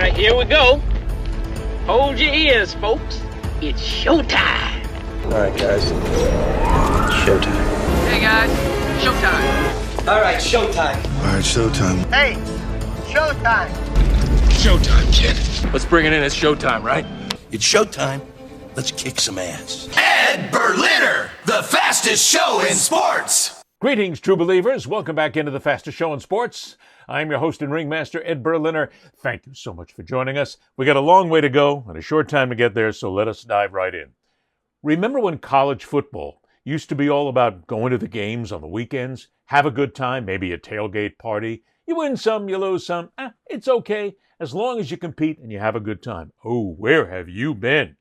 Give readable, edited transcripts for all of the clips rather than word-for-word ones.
right, here we go. Hold your ears, folks. It's showtime. All right, guys. Showtime. Hey, guys. Showtime. All right, showtime. All right, showtime. Hey, showtime. Showtime, kid. Let's bring it in. It's showtime, right? It's showtime. Let's kick some ass. Ed Berliner, the fastest show in sports. Greetings, true believers. Welcome back into the fastest show in sports. I'm your host and ringmaster, Ed Berliner. Thank you so much for joining us. We got a long way to go and a short time to get there, so let us dive right in. Remember when college football used to be all about going to the games on the weekends, have a good time, maybe a tailgate party? You win some, you lose some. It's okay, as long as you compete and you have a good time. Oh, where have you been?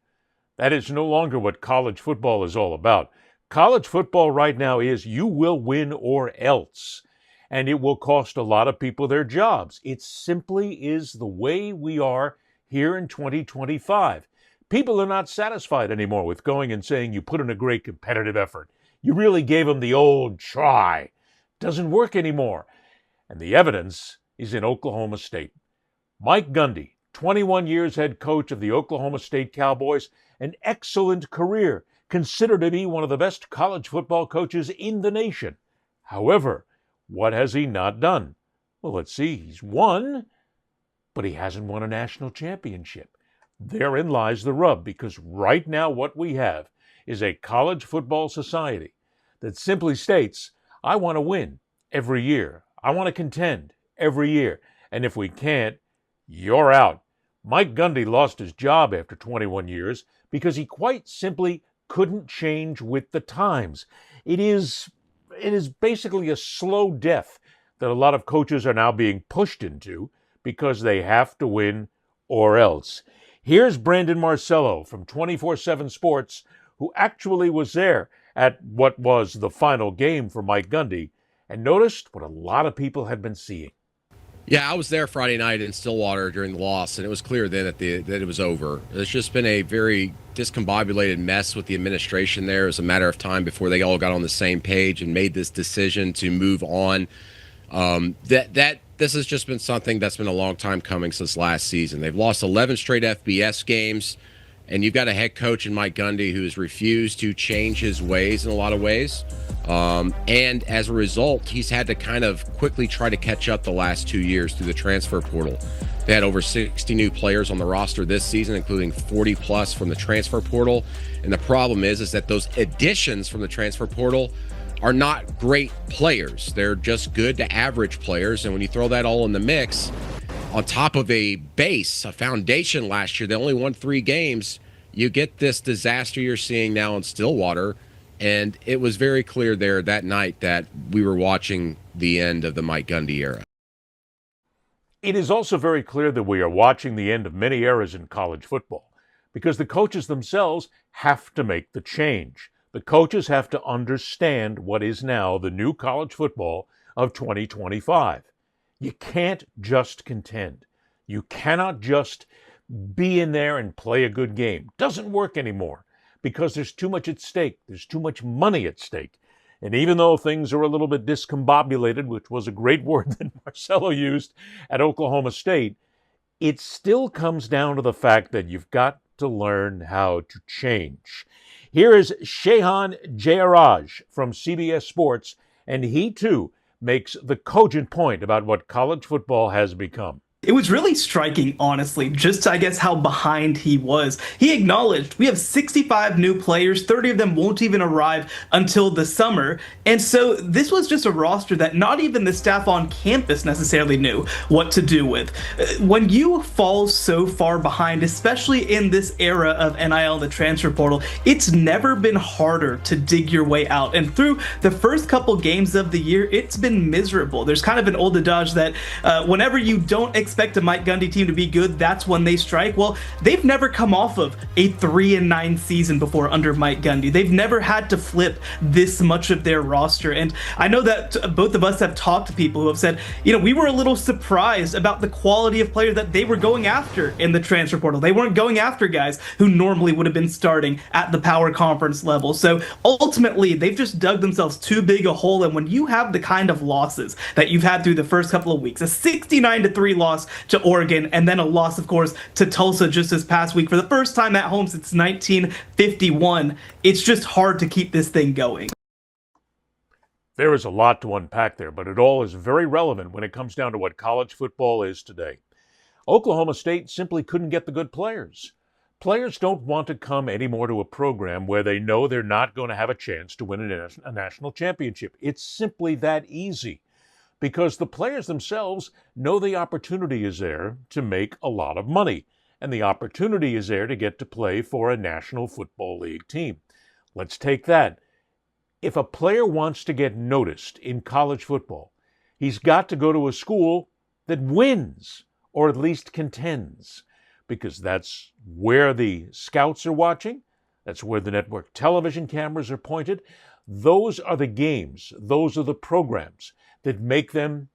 That is no longer what college football is all about. College football right now is you will win or else, and it will cost a lot of people their jobs. It simply is the way we are here in 2025. People are not satisfied anymore with going and saying you put in a great competitive effort. You really gave them the old try. Doesn't work anymore. And the evidence is in Oklahoma State. Mike Gundy, 21 years head coach of the Oklahoma State Cowboys, an excellent career, considered to be one of the best college football coaches in the nation. However, what has he not done? Well, let's see. He's won, but he hasn't won a national championship. Therein lies the rub, because right now what we have is a college football society that simply states, I want to win every year. I want to contend every year. And if we can't, you're out. Mike Gundy lost his job after 21 years because he quite simply couldn't change with the times. It is basically a slow death that a lot of coaches are now being pushed into because they have to win or else. Here's Brandon Marcello from 24/7 Sports, who actually was there at what was the final game for Mike Gundy and noticed what a lot of people had been seeing. Yeah, I was there Friday night in Stillwater during the loss, and it was clear then that it was over. It's just been a very discombobulated mess with the administration there. It was a matter of time before they all got on the same page and made this decision to move on. This has just been something that's been a long time coming since last season. They've lost 11 straight FBS games, and you've got a head coach in Mike Gundy who has refused to change his ways in a lot of ways. And as a result, he's had to kind of quickly try to catch up the last 2 years through the transfer portal. They had over 60 new players on the roster this season, including 40 plus from the transfer portal. And the problem is that those additions from the transfer portal are not great players. They're just good to average players. And when you throw that all in the mix, on top of a base, a foundation last year, they only won 3 games, you get this disaster you're seeing now in Stillwater. And it was very clear there that night that we were watching the end of the Mike Gundy era. It is also very clear that we are watching the end of many eras in college football because the coaches themselves have to make the change. The coaches have to understand what is now the new college football of 2025. You can't just contend. You cannot just be in there and play a good game. Doesn't work anymore because there's too much at stake. There's too much money at stake. And even though things are a little bit discombobulated, which was a great word that Marcello used at Oklahoma State, it still comes down to the fact that you've got to learn how to change. Here is Shehan Jayaraj from CBS Sports, and he too makes the cogent point about what college football has become. It was really striking, honestly, just I guess how behind he was. He acknowledged we have 65 new players, 30 of them won't even arrive until the summer. And so this was just a roster that not even the staff on campus necessarily knew what to do with. When you fall so far behind, especially in this era of NIL and the transfer portal, it's never been harder to dig your way out. And through the first couple games of the year, it's been miserable. There's kind of an old adage that whenever you don't expect a Mike Gundy team to be good, that's when they strike. Well, they've never come off of a 3-9 season before under Mike Gundy. They've never had to flip this much of their roster. And I know that both of us have talked to people who have said, we were a little surprised about the quality of players that they were going after in the transfer portal. They weren't going after guys who normally would have been starting at the power conference level. So ultimately, they've just dug themselves too big a hole. And when you have the kind of losses that you've had through the first couple of weeks, a 69-3 loss loss to Oregon, and then a loss, of course, to Tulsa just this past week for the first time at home since 1951. It's just hard to keep this thing going. There is a lot to unpack there, but it all is very relevant when it comes down to what college football is today. Oklahoma State simply couldn't get the good players. Players don't want to come anymore to a program where they know they're not going to have a chance to win a national championship. It's simply that easy because the players themselves know the opportunity is there to make a lot of money, and the opportunity is there to get to play for a National Football League team. Let's take that. If a player wants to get noticed in college football, he's got to go to a school that wins or at least contends, because that's where the scouts are watching. That's where the network television cameras are pointed. Those are the games. Those are the programs that make them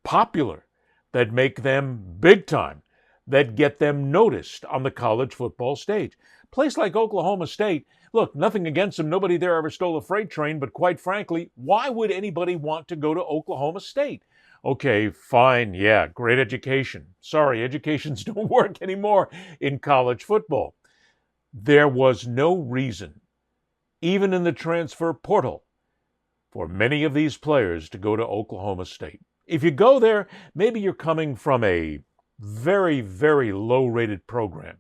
popular, that make them big time, that get them noticed on the college football stage. A place like Oklahoma State, look, nothing against them. Nobody there ever stole a freight train, but quite frankly, why would anybody want to go to Oklahoma State? Okay, fine, yeah, great education. Sorry, educations don't work anymore in college football. There was no reason, even in the transfer portal, for many of these players to go to Oklahoma State. If you go there, maybe you're coming from a very, very low-rated program,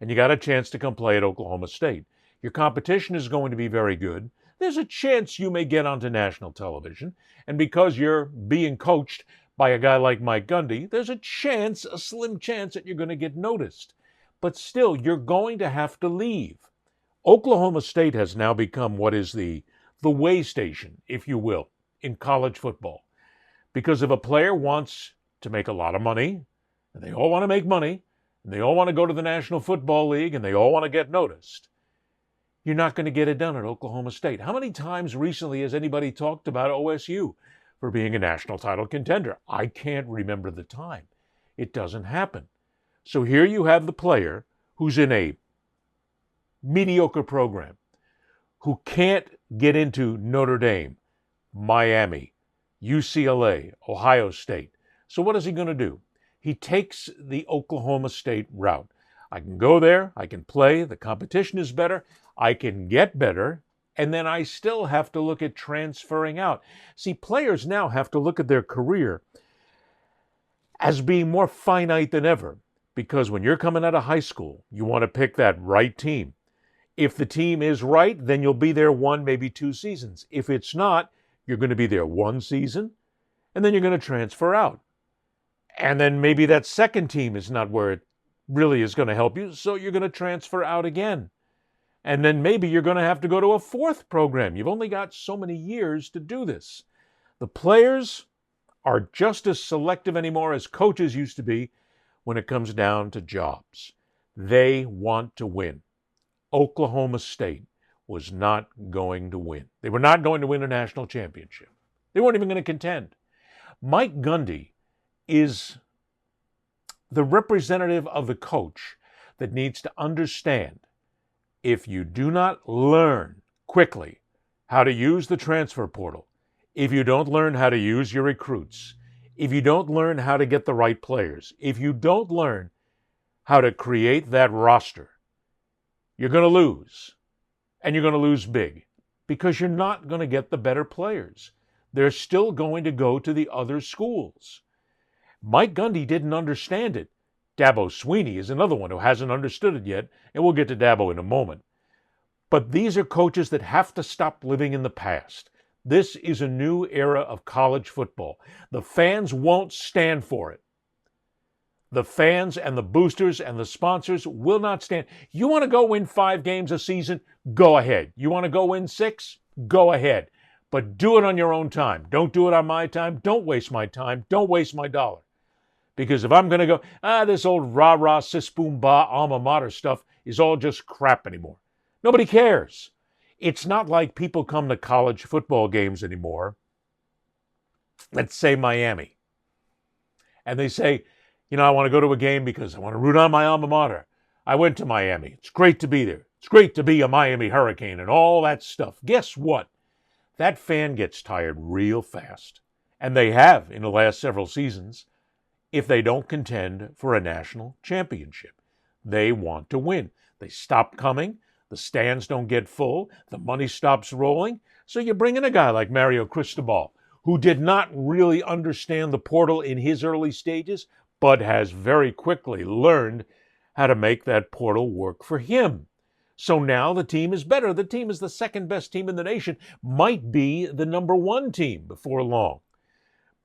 and you got a chance to come play at Oklahoma State. Your competition is going to be very good. There's a chance you may get onto national television, and because you're being coached by a guy like Mike Gundy, there's a chance, a slim chance, that you're going to get noticed. But still, you're going to have to leave. Oklahoma State has now become what is the way station, if you will, in college football. Because if a player wants to make a lot of money, and they all want to make money, and they all want to go to the National Football League, and they all want to get noticed, you're not going to get it done at Oklahoma State. How many times recently has anybody talked about OSU for being a national title contender? I can't remember the time. It doesn't happen. So here you have the player who's in a mediocre program, who can't get into Notre Dame, Miami, UCLA, Ohio State. So what is he going to do? He takes the Oklahoma State route. I can go there, I can play, the competition is better, I can get better, and then I still have to look at transferring out. See, players now have to look at their career as being more finite than ever, because when you're coming out of high school, you want to pick that right team. If the team is right, then you'll be there 1, maybe 2 seasons. If it's not, you're going to be there 1 season, and then you're going to transfer out. And then maybe that second team is not where it really is going to help you, so you're going to transfer out again. And then maybe you're going to have to go to a 4th program. You've only got so many years to do this. The players are just as selective anymore as coaches used to be when it comes down to jobs. They want to win. Oklahoma State was not going to win. They were not going to win a national championship. They weren't even going to contend. Mike Gundy is the representative of the coach that needs to understand, if you do not learn quickly how to use the transfer portal, if you don't learn how to use your recruits, if you don't learn how to get the right players, if you don't learn how to create that roster, you're going to lose. And you're going to lose big, because you're not going to get the better players. They're still going to go to the other schools. Mike Gundy didn't understand it. Dabo Swinney is another one who hasn't understood it yet, and we'll get to Dabo in a moment. But these are coaches that have to stop living in the past. This is a new era of college football. The fans won't stand for it. The fans and the boosters and the sponsors will not stand. You want to go win 5 games a season? Go ahead. You want to go win 6? Go ahead. But do it on your own time. Don't do it on my time. Don't waste my time. Don't waste my dollar. Because if I'm going to go, this old rah-rah, sis-boom-bah, alma mater stuff is all just crap anymore. Nobody cares. It's not like people come to college football games anymore. Let's say Miami. And they say, I want to go to a game because I want to root on my alma mater. I went to Miami. It's great to be there. It's great to be a Miami Hurricane and all that stuff. Guess what? That fan gets tired real fast. And they have in the last several seasons. if they don't contend for a national championship. They want to win. They stop coming. The stands don't get full. The money stops rolling. So you bring in a guy like Mario Cristobal, who did not really understand the portal in his early stages, but has very quickly learned how to make that portal work for him. So now the team is better. The team is the second best team in the nation, might be the number one team before long.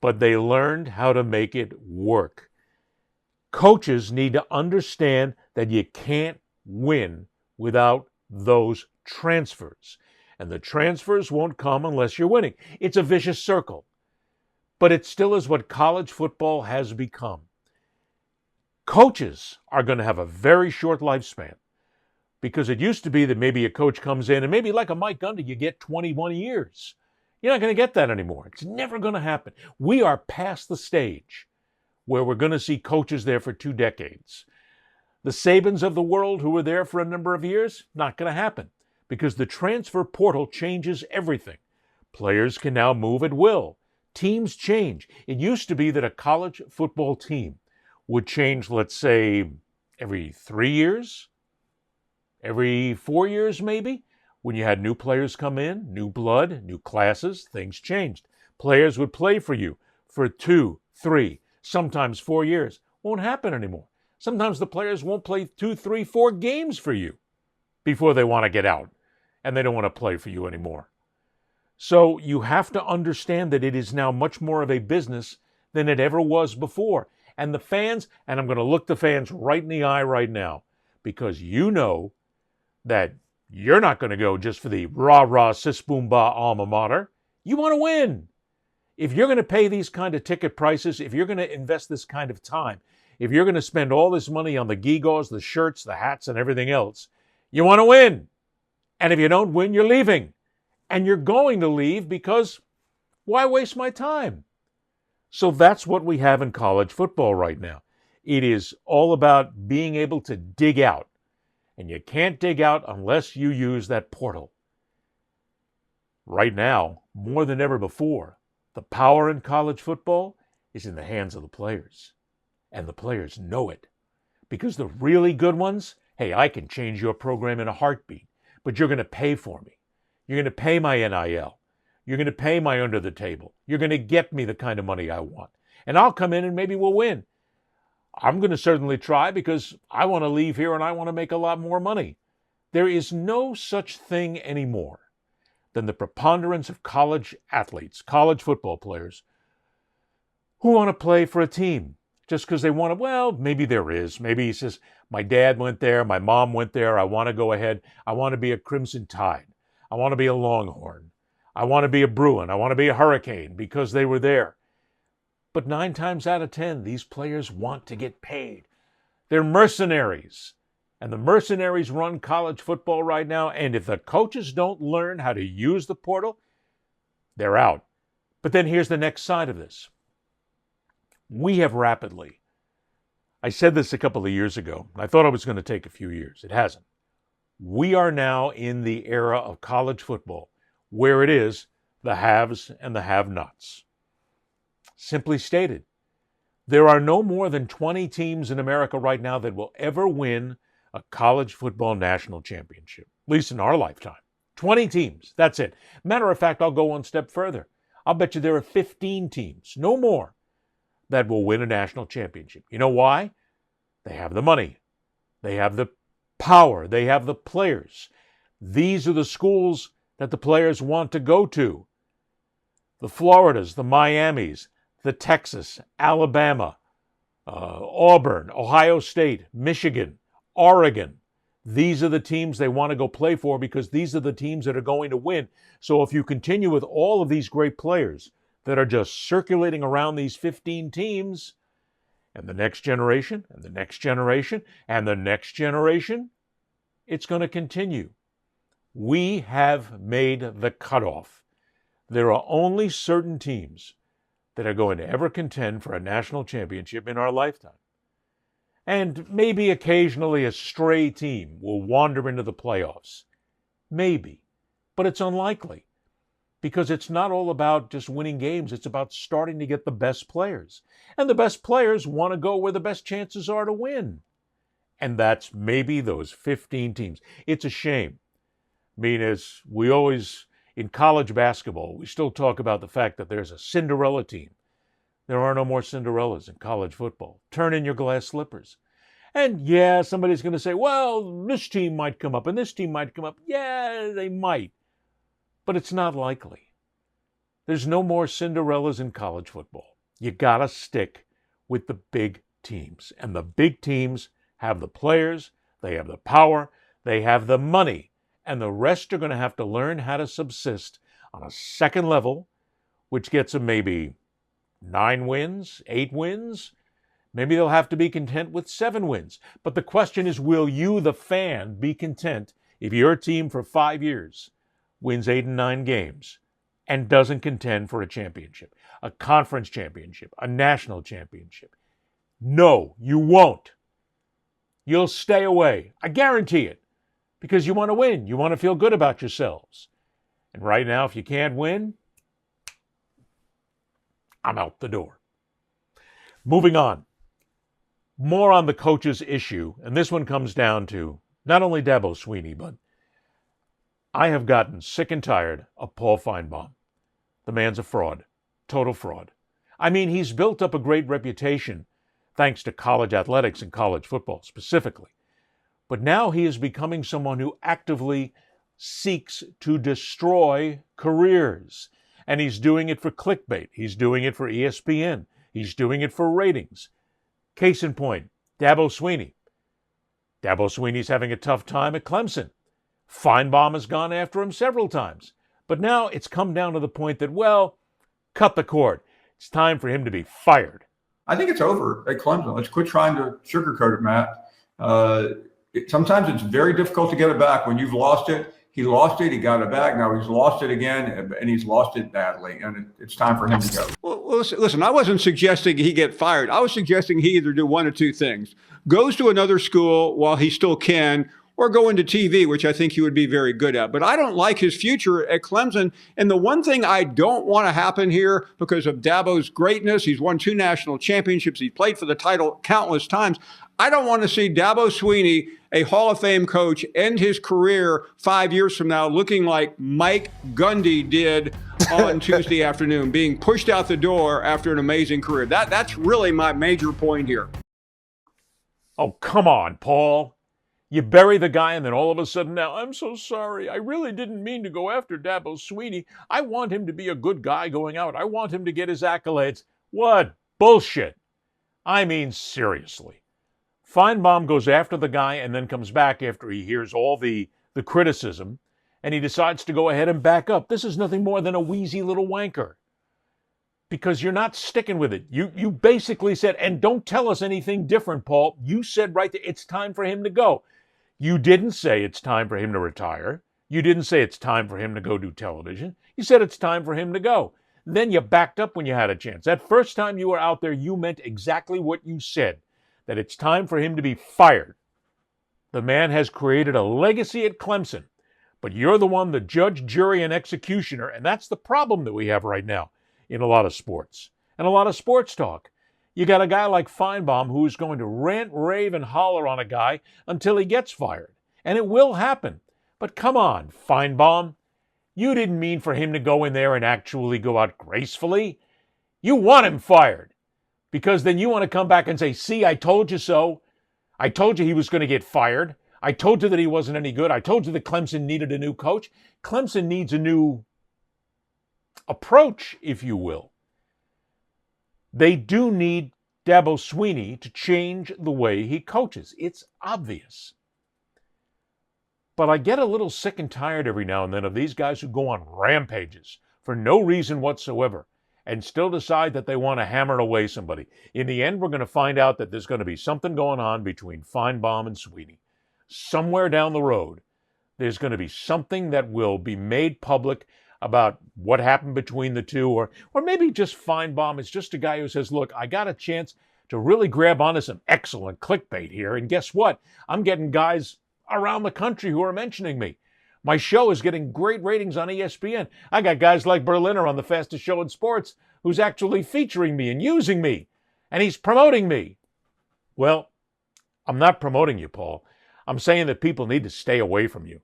But they learned how to make it work. Coaches need to understand that you can't win without those transfers. And the transfers won't come unless you're winning. It's a vicious circle. But it still is what college football has become. Coaches are going to have a very short lifespan, because it used to be that maybe a coach comes in and maybe like a Mike Gundy, you get 21 years. You're not going to get that anymore. It's never going to happen. We are past the stage where we're going to see coaches there for 2 decades. The Sabans of the world who were there for a number of years, not going to happen, because the transfer portal changes everything. Players can now move at will. Teams change. It used to be that a college football team would change, let's say, every 3 years, every 4 years maybe. When you had new players come in, new blood, new classes, things changed. Players would play for you for 2, 3, sometimes 4 years. Won't happen anymore. Sometimes the players won't play 2, 3, 4 games for you before they want to get out, and they don't want to play for you anymore. So you have to understand that it is now much more of a business than it ever was before. And the fans, and I'm going to look the fans right in the eye right now, because you know that you're not going to go just for the rah-rah, sis-boom-bah alma mater. You want to win. If you're going to pay these kind of ticket prices, if you're going to invest this kind of time, if you're going to spend all this money on the gewgaws, the shirts, the hats, and everything else, you want to win. And if you don't win, you're leaving. And you're going to leave because why waste my time? So that's what we have in college football right now. It is all about being able to dig out. And you can't dig out unless you use that portal. Right now, more than ever before, the power in college football is in the hands of the players. And the players know it. Because the really good ones, hey, I can change your program in a heartbeat, but you're going to pay for me. You're going to pay my NIL. You're going to pay my under the table. You're going to get me the kind of money I want. And I'll come in and maybe we'll win. I'm going to certainly try because I want to leave here and I want to make a lot more money. There is no such thing anymore than the preponderance of college athletes, college football players, who want to play for a team just because they want to. Well, maybe there is. Maybe he says, my dad went there, my mom went there, I want to go ahead. I want to be a Crimson Tide. I want to be a Longhorn. I want to be a Bruin. I want to be a Hurricane because they were there. But 9 times out of 10, these players want to get paid. They're mercenaries. And the mercenaries run college football right now. And if the coaches don't learn how to use the portal, they're out. But then here's the next side of this. We have rapidly, I said this a couple of years ago, I thought it was going to take a few years. It hasn't. We are now in the era of college football where it is the haves and the have-nots. Simply stated, there are no more than 20 teams in America right now that will ever win a college football national championship, at least in our lifetime. 20 teams, that's it. Matter of fact, I'll go one step further. I'll bet you there are 15 teams, no more, that will win a national championship. You know why? They have the money. They have the power. They have the players. These are the schools that the players want to go to. The Floridas, the Miamis, the Texas, Alabama, Auburn, Ohio State, Michigan, Oregon. These are the teams they want to go play for because these are the teams that are going to win. So if you continue with all of these great players that are just circulating around these 15 teams, and the next generation, and the next generation, and the next generation, it's going to continue. We have made the cutoff. There are only certain teams that are going to ever contend for a national championship in our lifetime. And maybe occasionally a stray team will wander into the playoffs. Maybe. But it's unlikely. because it's not all about just winning games. It's about starting to get the best players. And the best players want to go where the best chances are to win. And that's maybe those 15 teams. It's a shame. I mean, as we always, in college basketball, we still talk about the fact that there's a Cinderella team. There are no more Cinderellas in college football. Turn in your glass slippers. And yeah, somebody's going to say, well, this team might come up and this team might come up. Yeah, they might. But it's not likely. There's no more Cinderellas in college football. You got to stick with the big teams. And the big teams have the players, they have the power, they have the money. And the rest are going to have to learn how to subsist on a second level, which gets them maybe 9 wins, 8 wins. Maybe they'll have to be content with 7 wins. But the question is, will you, the fan, be content if your team for 5 years wins 8 and 9 games and doesn't contend for a championship, a conference championship, a national championship? No, you won't. You'll stay away. I guarantee it. Because you want to win. You want to feel good about yourselves. And right now, if you can't win, I'm out the door. Moving on. More on the coach's issue. And this one comes down to not only Dabo Swinney, but I have gotten sick and tired of Paul Finebaum. The man's a fraud. Total fraud. I mean, he's built up a great reputation thanks to college athletics and college football specifically. But now he is becoming someone who actively seeks to destroy careers. And he's doing it for clickbait. He's doing it for ESPN. He's doing it for ratings. Case in point, Dabo Swinney. Dabo Swinney's having a tough time at Clemson. Finebaum has gone after him several times. But now it's come down to the point that, well, cut the cord. It's time for him to be fired. I think it's over at Clemson. Let's quit trying to sugarcoat it, Matt. Sometimes it's very difficult to get it back. When you've lost it, he lost it, he got it back. Now he's lost it again, and he's lost it badly, and it's time for him to go. Well, listen, I wasn't suggesting he get fired. I was suggesting he either do one of two things. Goes to another school while he still can, or go into TV, which I think he would be very good at. But I don't like his future at Clemson. And the one thing I don't want to happen here, because of Dabo's greatness, he's won 2 national championships, he's played for the title countless times. I don't want to see Dabo Swinney, a Hall of Fame coach, end his career 5 years from now looking like Mike Gundy did on Tuesday afternoon, being pushed out the door after an amazing career. That's really my major point here. Oh, come on, Paul. You bury the guy and then all of a sudden now, I'm so sorry. I really didn't mean to go after Dabo Swinney. I want him to be a good guy going out. I want him to get his accolades. What bullshit. I mean, seriously. Finebaum goes after the guy and then comes back after he hears all the criticism, and he decides to go ahead and back up. This is nothing more than a wheezy little wanker. Because you're not sticking with it. You basically said, and don't tell us anything different, Paul. You said right there, it's time for him to go. You didn't say it's time for him to retire. You didn't say it's time for him to go do television. You said it's time for him to go. Then you backed up when you had a chance. That first time you were out there, you meant exactly what you said, that it's time for him to be fired. The man has created a legacy at Clemson, but you're the one, the judge, jury, and executioner, and that's the problem that we have right now in a lot of sports and a lot of sports talk. You got a guy like Finebaum who's going to rant, rave, and holler on a guy until he gets fired. And it will happen. But come on, Finebaum. You didn't mean for him to go in there and actually go out gracefully. You want him fired. Because then you want to come back and say, see, I told you so. I told you he was going to get fired. I told you that he wasn't any good. I told you that Clemson needed a new coach. Clemson needs a new approach, if you will. They do need Dabo Swinney to change the way he coaches. It's obvious. But I get a little sick and tired every now and then of these guys who go on rampages for no reason whatsoever and still decide that they want to hammer away somebody. In the end, we're going to find out that there's going to be something going on between Finebaum and Swinney. Somewhere down the road, there's going to be something that will be made public about what happened between the two, or maybe just Finebaum is just a guy who says, look, I got a chance to really grab onto some excellent clickbait here, and guess what? I'm getting guys around the country who are mentioning me. My show is getting great ratings on ESPN. I got guys like Berliner on the fastest show in sports who's actually featuring me and using me, and he's promoting me. Well, I'm not promoting you, Paul. I'm saying that people need to stay away from you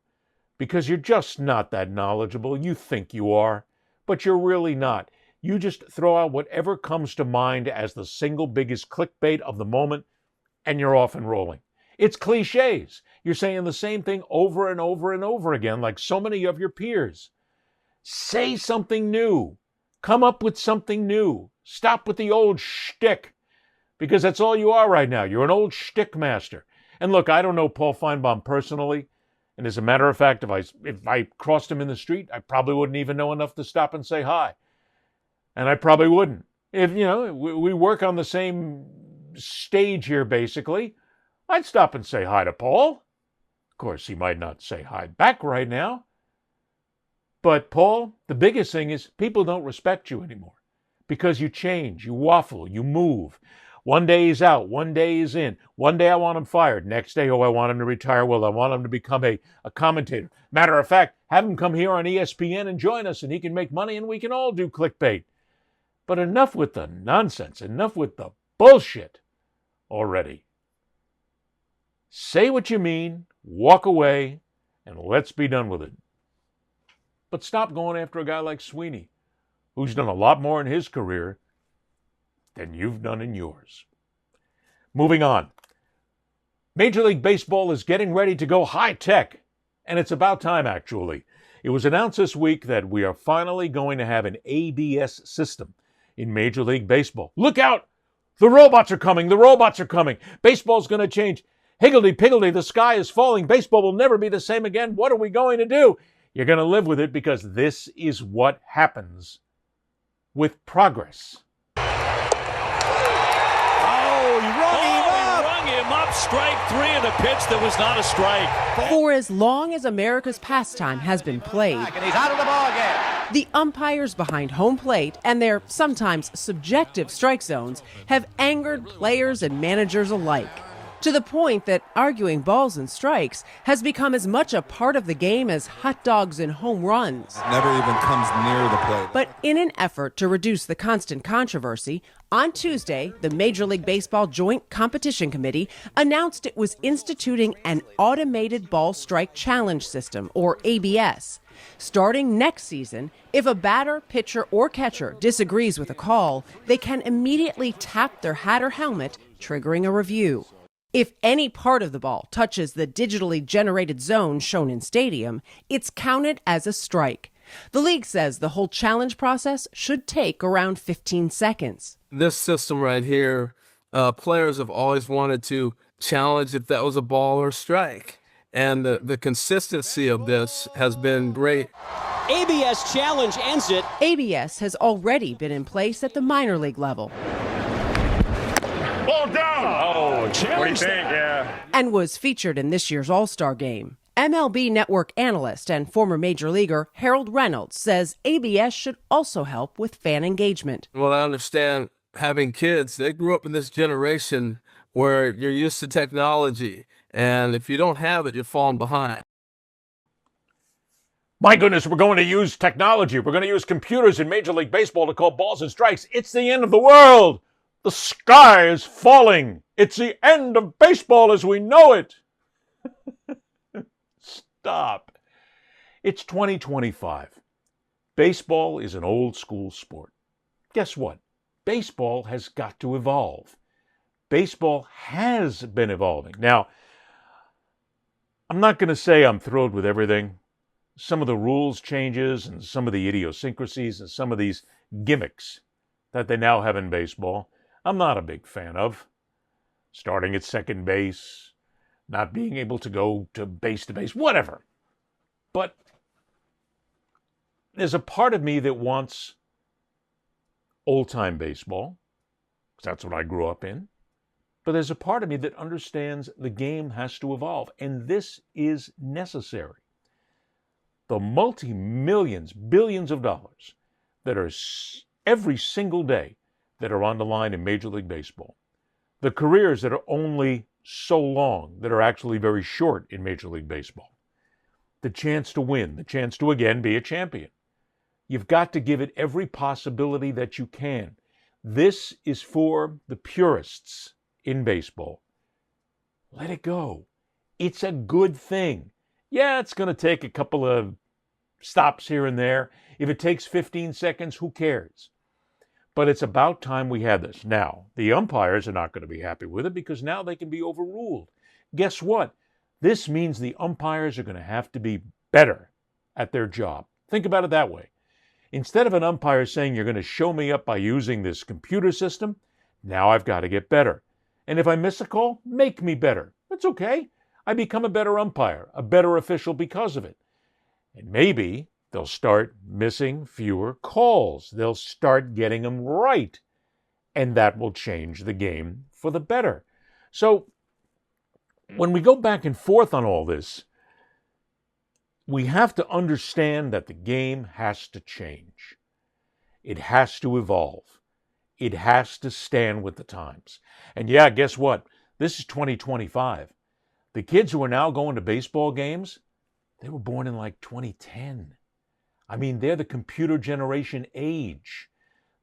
because you're just not that knowledgeable. You think you are, but you're really not. You just throw out whatever comes to mind as the single biggest clickbait of the moment, and you're off and rolling. It's cliches. You're saying the same thing over and over and over again, like so many of your peers. Say something new. Come up with something new. Stop with the old shtick, because that's all you are right now. You're an old shtick master. And look, I don't know Paul Finebaum personally, and as a matter of fact, if I crossed him in the street, I probably wouldn't even know enough to stop and say hi. And I probably wouldn't. If, we work on the same stage here, basically, I'd stop and say hi to Paul. Of course, he might not say hi back right now. But Paul, the biggest thing is people don't respect you anymore because you change, you waffle, you move. One day he's out, one day he's in. One day I want him fired. Next day, I want him to retire. Well, I want him to become a commentator. Matter of fact, have him come here on ESPN and join us, and he can make money, and we can all do clickbait. But enough with the nonsense. Enough with the bullshit already. Say what you mean, walk away, and let's be done with it. But stop going after a guy like Sweeney, who's done a lot more in his career than you've done in yours. Moving on. Major League Baseball is getting ready to go high-tech, and it's about time, actually. It was announced this week that we are finally going to have an ABS system in Major League Baseball. Look out! The robots are coming! The robots are coming! Baseball's going to change. Higgledy-piggledy, the sky is falling. Baseball will never be the same again. What are we going to do? You're going to live with it because this is what happens with progress. Strike three in a pitch that was not a strike. For as long as America's pastime has been played, And he's out of the ball game. the umpires behind home plate and their sometimes subjective strike zones have angered players and managers alike, to the point that arguing balls and strikes has become as much a part of the game as hot dogs and home runs. Never even comes near the plate. But in an effort to reduce the constant controversy, on Tuesday, the Major League Baseball Joint Competition Committee announced it was instituting an automated ball strike challenge system, or ABS. Starting next season, if a batter, pitcher, or catcher disagrees with a call, they can immediately tap their hat or helmet, triggering a review. If any part of the ball touches the digitally generated zone shown in stadium, it's counted as a strike. The league says the whole challenge process should take around 15 seconds. This system right here, players have always wanted to challenge if that was a ball or strike. And the consistency of this has been great. ABS challenge ends it. ABS has already been in place at the minor league level. Ball down! Oh, what do you think? Yeah. And was featured in this year's All-Star game. MLB Network analyst and former major leaguer Harold Reynolds says ABS should also help with fan engagement. Well, I understand having kids, they grew up in this generation where you're used to technology, and if you don't have it, you're falling behind. My goodness, we're going to use technology. We're going to use computers in Major League Baseball to call balls and strikes. It's the end of the world. The sky is falling. It's the end of baseball as we know it. Stop. It's 2025. Baseball is an old school sport. Guess what? Baseball has got to evolve. Baseball has been evolving. Now, I'm not going to say I'm thrilled with everything. Some of the rules changes and some of the idiosyncrasies and some of these gimmicks that they now have in baseball, I'm not a big fan of. Starting at second base, not being able to go to base, whatever. But there's a part of me that wants old-time baseball, because that's what I grew up in. But there's a part of me that understands the game has to evolve, and this is necessary. The multi-millions, billions of dollars that are every single day that are on the line in Major League Baseball, the careers that are only so long, that are actually very short in Major League Baseball, the chance to win, the chance to again be a champion. You've got to give it every possibility that you can. This is for the purists in baseball. Let it go. It's a good thing. Yeah, it's going to take a couple of stops here and there. If it takes 15 seconds, who cares? But it's about time we had this. Now, the umpires are not going to be happy with it because now they can be overruled. Guess what? This means the umpires are going to have to be better at their job. Think about it that way. Instead of an umpire saying you're going to show me up by using this computer system, now I've got to get better. And if I miss a call, make me better. That's okay. I become a better umpire, a better official because of it. And maybe they'll start missing fewer calls. They'll start getting them right. And that will change the game for the better. So when we go back and forth on all this, we have to understand that the game has to change. It has to evolve. It has to stand with the times. And yeah, guess what? This is 2025. The kids who are now going to baseball games, they were born in like 2010. I mean, they're the computer generation age.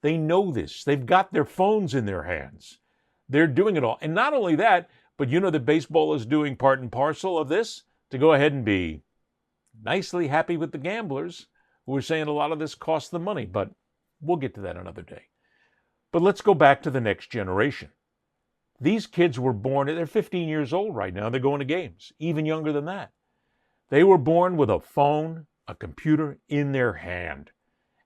They know this. They've got their phones in their hands. They're doing it all. And not only that, but you know that baseball is doing part and parcel of this to go ahead and be nicely happy with the gamblers who are saying a lot of this costs them money. But we'll get to that another day. But let's go back to the next generation. These kids were born, they're 15 years old right now. They're going to games, even younger than that. They were born with a phone, a computer in their hand,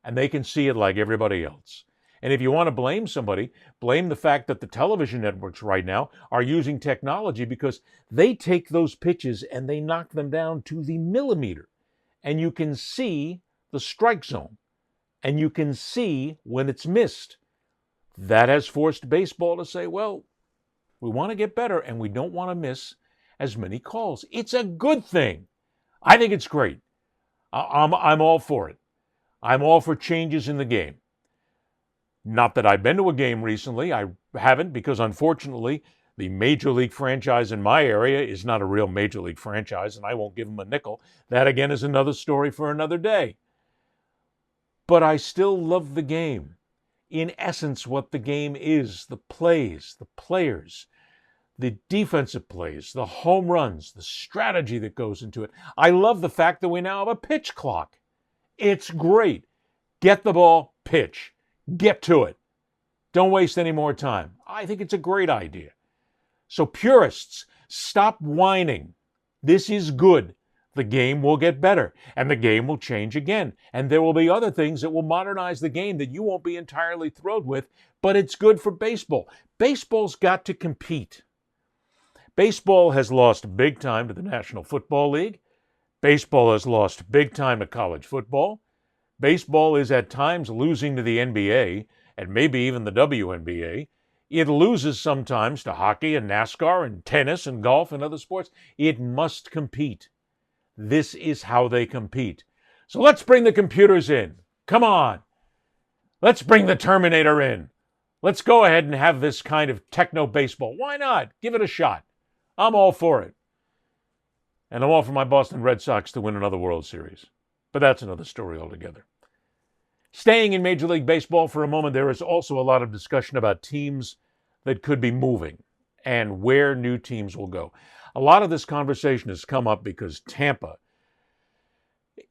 and they can see it like everybody else. And if you want to blame somebody, blame the fact that the television networks right now are using technology because they take those pitches and they knock them down to the millimeter. And you can see the strike zone, and you can see when it's missed. That has forced baseball to say, well, we want to get better and we don't want to miss as many calls. It's a good thing. I think it's great. I'm all for it. I'm all for changes in the game. Not that I've been to a game recently. I haven't because, unfortunately, the major league franchise in my area is not a real major league franchise, and I won't give them a nickel. That, again, is another story for another day. But I still love the game. In essence, what the game is, the plays, the players, the defensive plays, the home runs, the strategy that goes into it. I love the fact that we now have a pitch clock. It's great. Get the ball, pitch. Get to it. Don't waste any more time. I think it's a great idea. So purists, stop whining. This is good. The game will get better, and the game will change again. And there will be other things that will modernize the game that you won't be entirely thrilled with, but it's good for baseball. Baseball's got to compete. Baseball has lost big time to the National Football League. Baseball has lost big time to college football. Baseball is at times losing to the NBA and maybe even the WNBA. It loses sometimes to hockey and NASCAR and tennis and golf and other sports. It must compete. This is how they compete. So let's bring the computers in. Come on. Let's bring the Terminator in. Let's go ahead and have this kind of techno baseball. Why not? Give it a shot. I'm all for it. And I'm all for my Boston Red Sox to win another World Series. But that's another story altogether. Staying in Major League Baseball for a moment, there is also a lot of discussion about teams that could be moving and where new teams will go. A lot of this conversation has come up because Tampa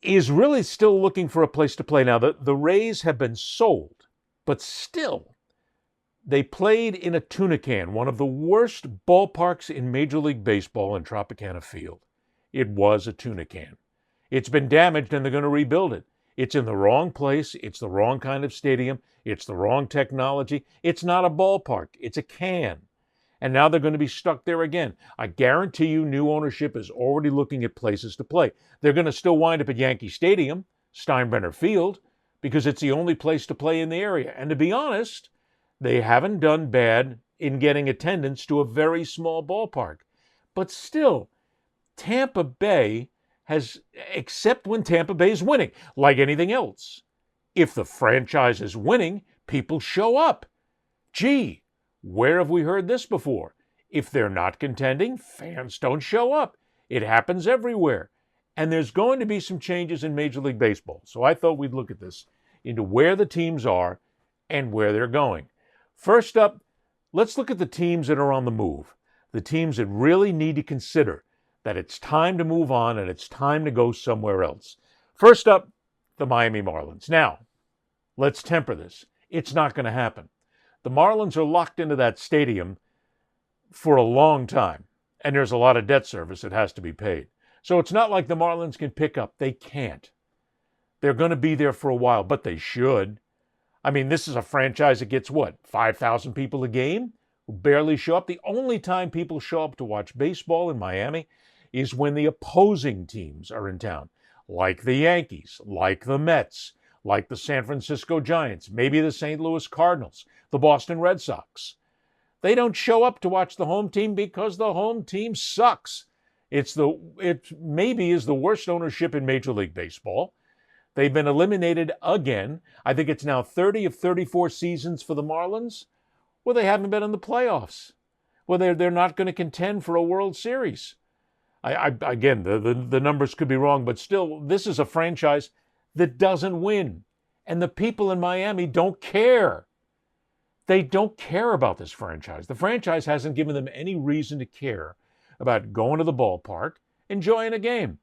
is really still looking for a place to play. Now, the Rays have been sold, but still, they played in a tuna can, one of the worst ballparks in Major League Baseball in Tropicana Field. It was a tuna can. It's been damaged and they're going to rebuild it. It's in the wrong place. It's the wrong kind of stadium. It's the wrong technology. It's not a ballpark. It's a can. And now they're going to be stuck there again. I guarantee you new ownership is already looking at places to play. They're going to still wind up at Yankee Stadium, Steinbrenner Field, because it's the only place to play in the area. And to be honest, they haven't done bad in getting attendance to a very small ballpark. But still, Tampa Bay has, except when Tampa Bay is winning, like anything else. If the franchise is winning, people show up. Gee, where have we heard this before? If they're not contending, fans don't show up. It happens everywhere. And there's going to be some changes in Major League Baseball. So I thought we'd look at this into where the teams are and where they're going. First up, let's look at the teams that are on the move. The teams that really need to consider that it's time to move on and it's time to go somewhere else. First up, the Miami Marlins. Now, let's temper this. It's not going to happen. The Marlins are locked into that stadium for a long time, and there's a lot of debt service that has to be paid. So it's not like the Marlins can pick up. They can't. They're going to be there for a while, but they should. I mean, this is a franchise that gets, 5,000 people a game who barely show up? The only time people show up to watch baseball in Miami is when the opposing teams are in town, like the Yankees, like the Mets, like the San Francisco Giants, maybe the St. Louis Cardinals, the Boston Red Sox. They don't show up to watch the home team because the home team sucks. It maybe is the worst ownership in Major League Baseball. They've been eliminated again. I think it's now 30 of 34 seasons for the Marlins where they haven't been in the playoffs, where they're not going to contend for a World Series. Again, the numbers could be wrong, but still, this is a franchise that doesn't win. And the people in Miami don't care. They don't care about this franchise. The franchise hasn't given them any reason to care about going to the ballpark, enjoying a game.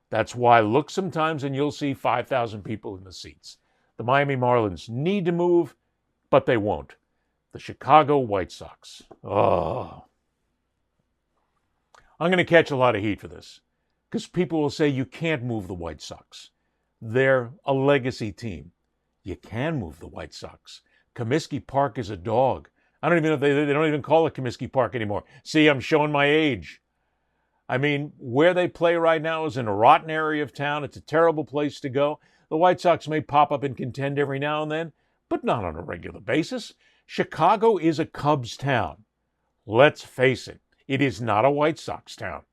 That's why look sometimes and you'll see 5,000 people in the seats. The Miami Marlins need to move, but they won't. The Chicago White Sox. Oh. I'm going to catch a lot of heat for this because people will say you can't move the White Sox. They're a legacy team. You can move the White Sox. Comiskey Park is a dog. I don't even know if they don't even call it Comiskey Park anymore. See, I'm showing my age. I mean, where they play right now is in a rotten area of town. It's a terrible place to go. The White Sox may pop up and contend every now and then, but not on a regular basis. Chicago is a Cubs town. Let's face it, it is not a White Sox town.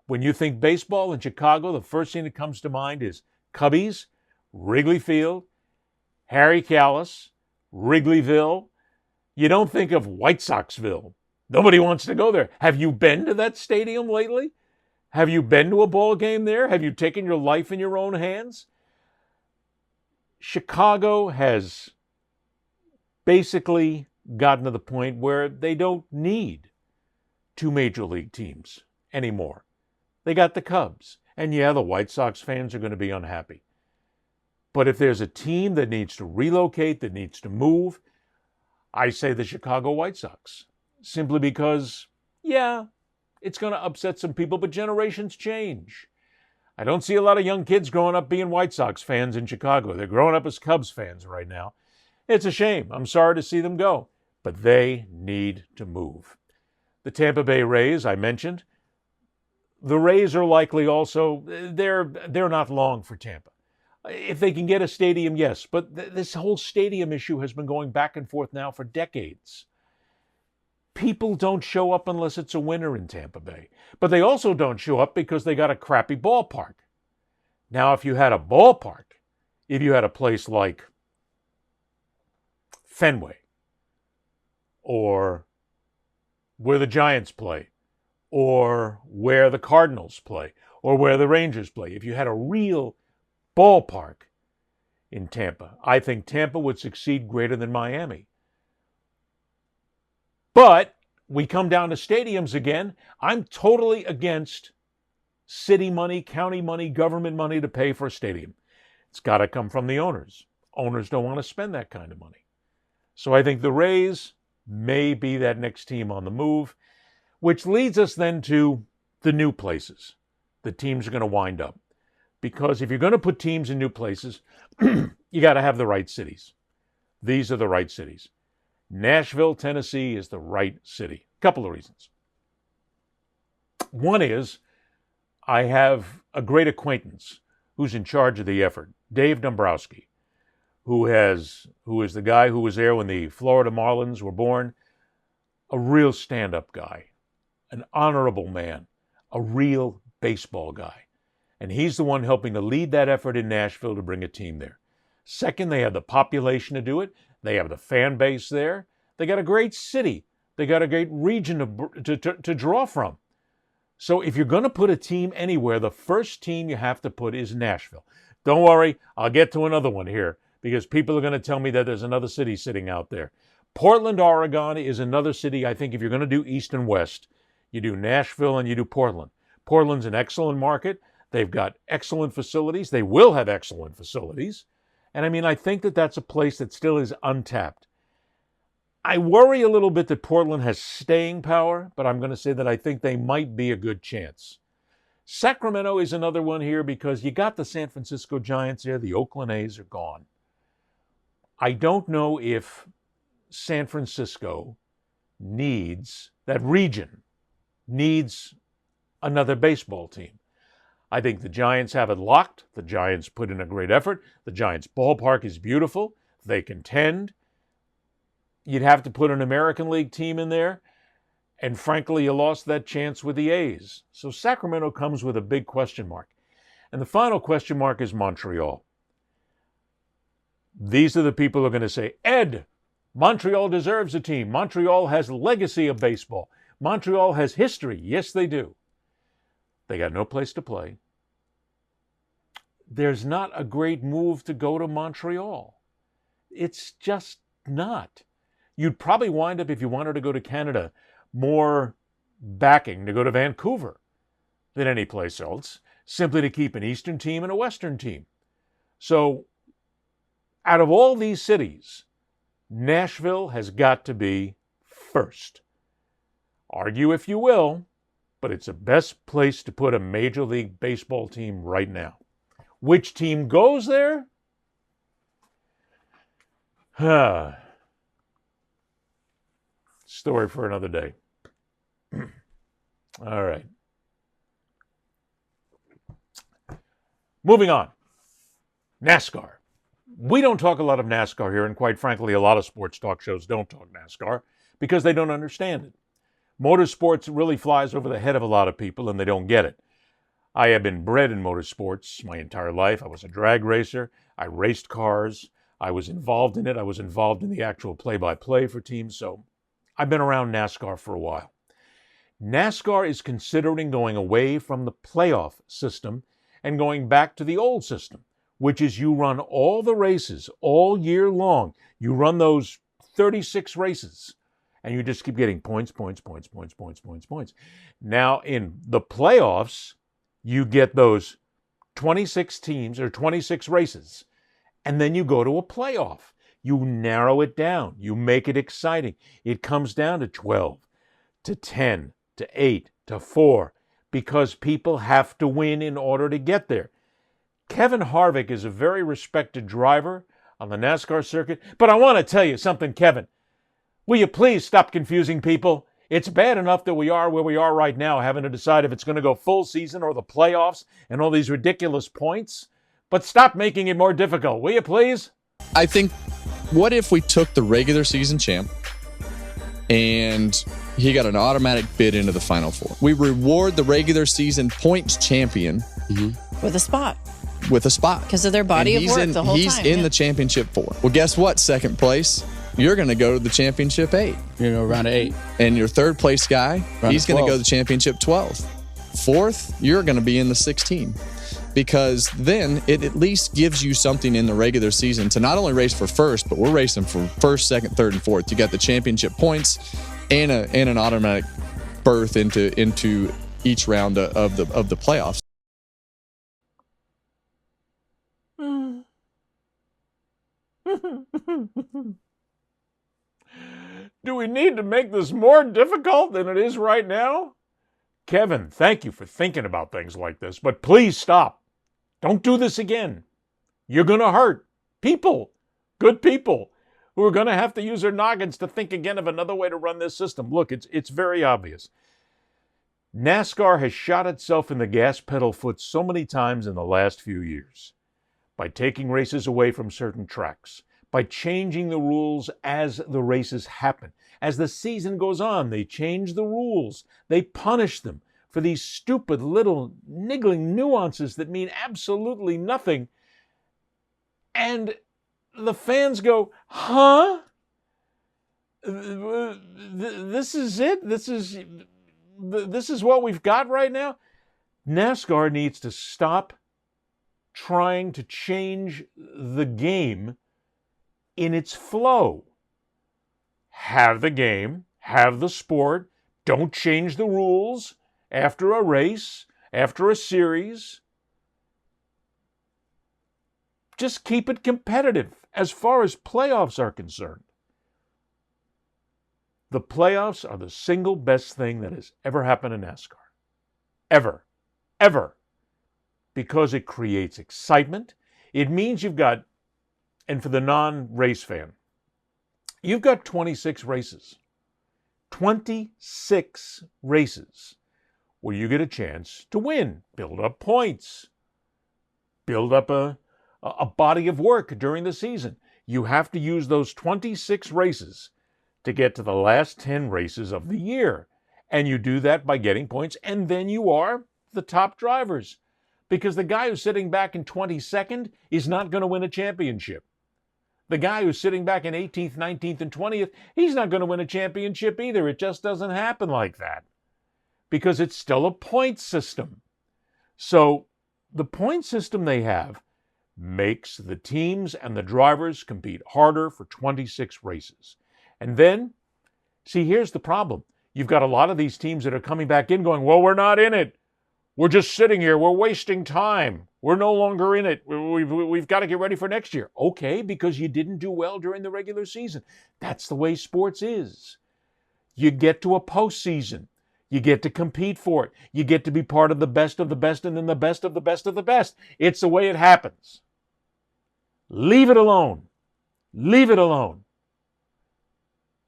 When you think baseball in Chicago, the first thing that comes to mind is Cubbies, Wrigley Field, Harry Callis, Wrigleyville. You don't think of White Soxville. Nobody wants to go there. Have you been to that stadium lately? Have you been to a ball game there? Have you taken your life in your own hands? Chicago has basically gotten to the point where they don't need two major league teams anymore. They got the Cubs. And yeah, the White Sox fans are going to be unhappy. But if there's a team that needs to relocate, that needs to move, I say the Chicago White Sox. Simply because, yeah, it's going to upset some people, but generations change. I don't see a lot of young kids growing up being White Sox fans in Chicago. They're growing up as Cubs fans right now. It's a shame. I'm sorry to see them go, but they need to move. The Tampa Bay Rays, I mentioned. The Rays are likely also, they're not long for Tampa. If they can get a stadium, yes, but this whole stadium issue has been going back and forth now for decades. People don't show up unless it's a winner in Tampa Bay. But they also don't show up because they got a crappy ballpark. Now, if you had a ballpark, if you had a place like Fenway, or where the Giants play, or where the Cardinals play, or where the Rangers play, if you had a real ballpark in Tampa, I think Tampa would succeed greater than Miami. But we come down to stadiums again. I'm totally against city money, county money, government money to pay for a stadium. It's got to come from the owners. Owners don't want to spend that kind of money. So I think the Rays may be that next team on the move, which leads us then to the new places the teams are going to wind up. Because if you're going to put teams in new places, you got to have the right cities. These are the right cities. Nashville, Tennessee is the right city. A couple of reasons. One is I have a great acquaintance who's in charge of the effort, Dave Dombrowski, who is the guy who was there when the Florida Marlins were born, a real stand-up guy, an honorable man, a real baseball guy. And he's the one helping to lead that effort in Nashville to bring a team there. Second, they have the population to do it. They have the fan base there. They got a great city. They got a great region to draw from. So if you're going to put a team anywhere, the first team you have to put is Nashville. Don't worry, I'll get to another one here because people are going to tell me that there's another city sitting out there. Portland, Oregon is another city. I think if you're going to do East and West, you do Nashville and you do Portland. Portland's an excellent market. They've got excellent facilities. They will have excellent facilities. And I mean, I think that that's a place that still is untapped. I worry a little bit that Portland has staying power, but I'm going to say that I think they might be a good chance. Sacramento is another one here because you got the San Francisco Giants there. The Oakland A's are gone. I don't know if San Francisco needs, that region needs another baseball team. I think the Giants have it locked. The Giants put in a great effort. The Giants ballpark is beautiful. They contend. You'd have to put an American League team in there. And frankly, you lost that chance with the A's. So Sacramento comes with a big question mark. And the final question mark is Montreal. These are the people who are going to say, Ed, Montreal deserves a team. Montreal has legacy of baseball. Montreal has history. Yes, they do. They got no place to play. There's not a great move to go to Montreal. It's just not. You'd probably wind up, if you wanted to go to Canada, more backing to go to Vancouver than any place else, simply to keep an Eastern team and a Western team. So, out of all these cities, Nashville has got to be first. Argue if you will, but it's the best place to put a Major League Baseball team right now. Which team goes there? Story for another day. All right. Moving on. NASCAR. We don't talk a lot of NASCAR here, and quite frankly, a lot of sports talk shows don't talk NASCAR because they don't understand it. Motorsports really flies over the head of a lot of people, and they don't get it. I have been bred in motorsports my entire life. I was a drag racer. I raced cars. I was involved in it. I was involved in the actual play-by-play for teams, so I've been around NASCAR for a while. NASCAR is considering going away from the playoff system and going back to the old system, which is you run all the races all year long. You run those 36 races, and you just keep getting points. Now, in the playoffs, you get those 26 teams or 26 races, and then you go to a playoff. You narrow it down. You make it exciting. It comes down to 12, to 10, to 8, to 4, because people have to win in order to get there. Kevin Harvick is a very respected driver on the NASCAR circuit, but I want to tell you something, Kevin. Will you please stop confusing people? It's bad enough that we are where we are right now, having to decide if it's going to go full season or the playoffs and all these ridiculous points. But stop making it more difficult, will you please? I think, what if we took the regular season champ and he got an automatic bid into the Final Four? We reward the regular season points champion with a spot. With a spot. Because of their body of work the whole time. He's in the championship 4. Well, guess what? Second place, you're going to go to the championship 8. You're going to go round 8. And your third place guy, he's going to go to the championship 12. Fourth, you're going to be in the 16. Because then it at least gives you something in the regular season to not only race for first, but we're racing for first, second, third, and fourth. You got the championship points and an automatic berth into each round of the playoffs. Do we need to make this more difficult than it is right now? Kevin, thank you for thinking about things like this, but please stop. Don't do this again. You're going to hurt people, good people, who are going to have to use their noggins to think again of another way to run this system. Look, it's very obvious. NASCAR has shot itself in the gas pedal foot so many times in the last few years by taking races away from certain tracks, by changing the rules as the races happen. As the season goes on, they change the rules. They punish them for these stupid little niggling nuances that mean absolutely nothing. And the fans go, huh? This is it? this is what we've got right now. NASCAR needs to stop trying to change the game in its flow. Have the game, have the sport. Don't change the rules after a race, after a series. Just keep it competitive as far as playoffs are concerned. The playoffs are the single best thing that has ever happened in NASCAR. Ever. Ever. Because it creates excitement. It means you've got, and for the non-race fan, you've got 26 races. 26 races where you get a chance to win, build up points, build up a body of work during the season. You have to use those 26 races to get to the last 10 races of the year. And you do that by getting points, and then you are the top drivers. Because the guy who's sitting back in 22nd is not going to win a championship. The guy who's sitting back in 18th, 19th, and 20th, he's not going to win a championship either. It just doesn't happen like that. Because it's still a point system. So the point system they have makes the teams and the drivers compete harder for 26 races. And then, see, here's the problem. You've got a lot of these teams that are coming back in going, well, we're not in it. We're just sitting here. We're wasting time. We're no longer in it. We've got to get ready for next year. Okay, because you didn't do well during the regular season. That's the way sports is. You get to a postseason. You get to compete for it. You get to be part of the best and then the best of the best of the best. It's the way it happens. Leave it alone. Leave it alone.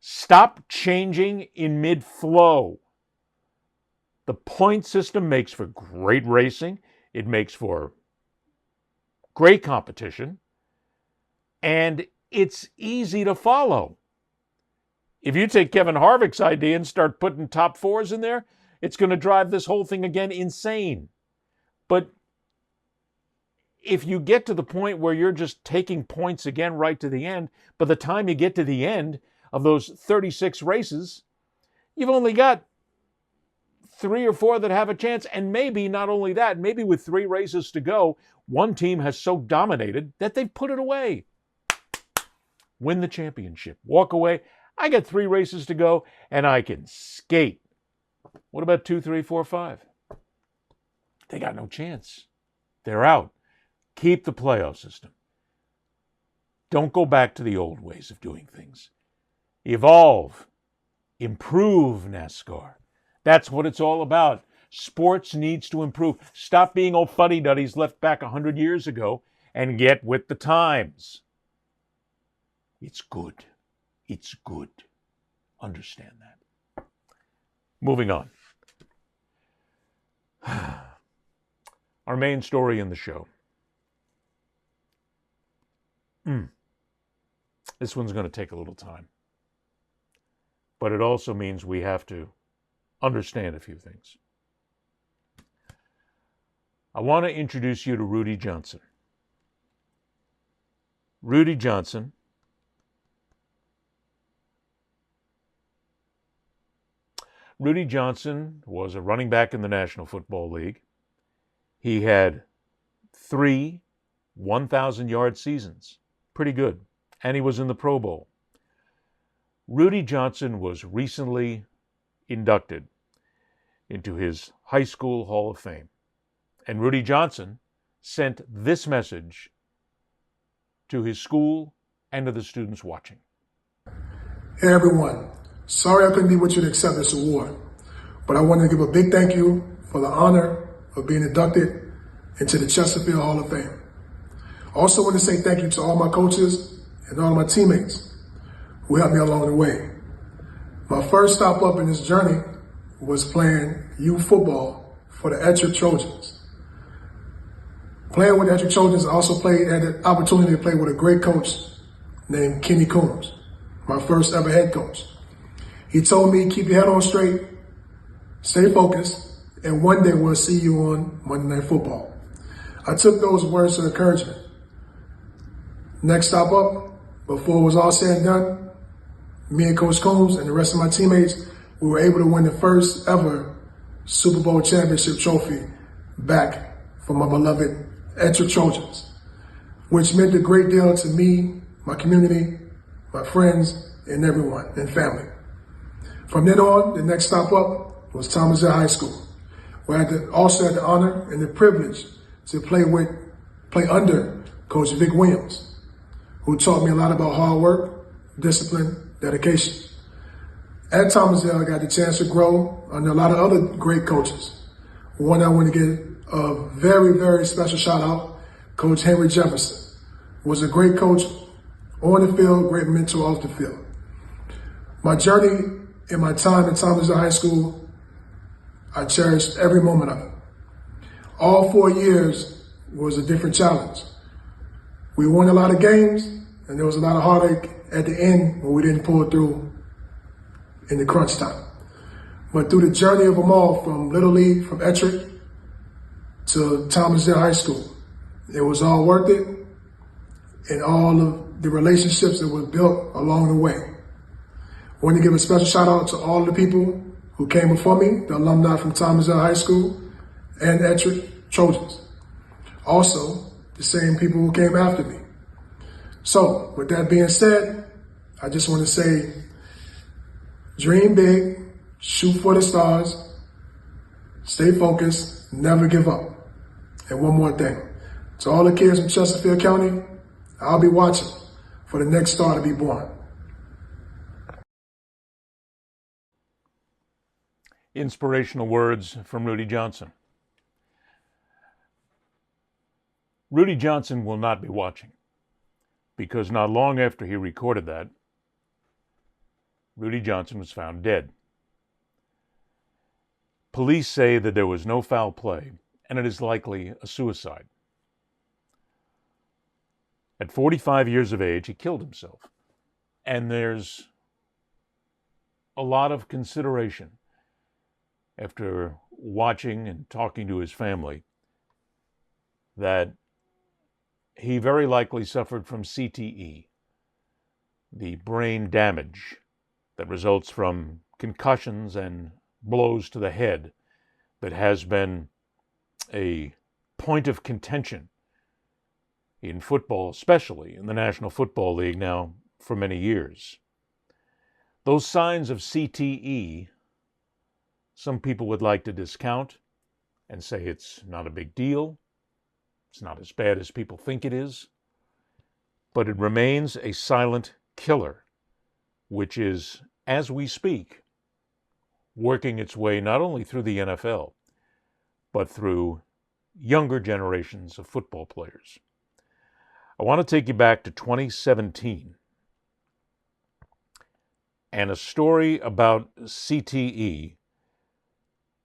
Stop changing in mid-flow. The point system makes for great racing. It makes for great competition. And it's easy to follow. If you take Kevin Harvick's idea and start putting top fours in there, it's going to drive this whole thing again insane. But if you get to the point where you're just taking points again right to the end, by the time you get to the end of those 36 races, you've only got 3 or 4 that have a chance. And maybe not only that, maybe with 3 races to go, one team has so dominated that they've put it away. Win the championship. Walk away. I got 3 races to go and I can skate. What about 2, 3, 4, 5? They got no chance. They're out. Keep the playoff system. Don't go back to the old ways of doing things. Evolve. Improve NASCAR. That's what it's all about. Sports needs to improve. Stop being old fuddy-duddies left back 100 years ago and get with the times. It's good. It's good. Understand that. Moving on. Our main story in the show. This one's going to take a little time. But it also means we have to understand a few things. I want to introduce you to Rudy Johnson. Rudy Johnson was a running back in the National Football League. He had 3 1,000-yard seasons. Pretty good. And he was in the Pro Bowl. Rudy Johnson was recently inducted into his high school Hall of Fame. And Rudy Johnson sent this message to his school and to the students watching. Hey everyone, sorry I couldn't be with you to accept this award, but I wanted to give a big thank you for the honor of being inducted into the Chesterfield Hall of Fame. I also want to say thank you to all my coaches and all my teammates who helped me along the way. My first stop up in this journey was playing youth football for the Ettrick Trojans. Playing with the Ettrick Trojans, I also had the opportunity to play with a great coach named Kenny Coombs, my first ever head coach. He told me, keep your head on straight, stay focused, and one day we'll see you on Monday Night Football. I took those words as encouragement. Next stop up, before it was all said and done, me and Coach Coombs and the rest of my teammates, we were able to win the first ever Super Bowl championship trophy back for my beloved Ettrick Trojans, which meant a great deal to me, my community, my friends, and everyone, and family. From then on, the next stop up was Thomasville High School, where I also had the honor and the privilege to play under Coach Vic Williams, who taught me a lot about hard work, discipline, dedication. At Thomasville, I got the chance to grow under a lot of other great coaches. One I want to give a very, very special shout out, Coach Henry Jefferson, was a great coach on the field, great mentor off the field. My journey in my time at Thomasville High School, I cherished every moment of it. All 4 years was a different challenge. We won a lot of games, and there was a lot of heartache at the end when we didn't pull through in the crunch time. But through the journey of them all, from Little League, from Ettrick to Thomasville High School, it was all worth it, and all of the relationships that were built along the way. I want to give a special shout out to all the people who came before me, the alumni from Thomasville High School and Ettrick Trojans. Also, the same people who came after me. So, with that being said, I just want to say, dream big, shoot for the stars, stay focused, never give up. And one more thing, to all the kids from Chesterfield County, I'll be watching for the next star to be born. Inspirational words from Rudy Johnson. Rudy Johnson will not be watching, because not long after he recorded that, Rudy Johnson was found dead. Police say that there was no foul play, and it is likely a suicide. At 45 years of age, he killed himself. And there's a lot of consideration after watching and talking to his family that he very likely suffered from CTE, the brain damage that results from concussions and blows to the head that has been a point of contention in football, especially in the National Football League now for many years. Those signs of CTE, some people would like to discount and say it's not a big deal. It's not as bad as people think it is. But it remains a silent killer, which is, as we speak, working its way not only through the NFL, but through younger generations of football players. I want to take you back to 2017 and a story about CTE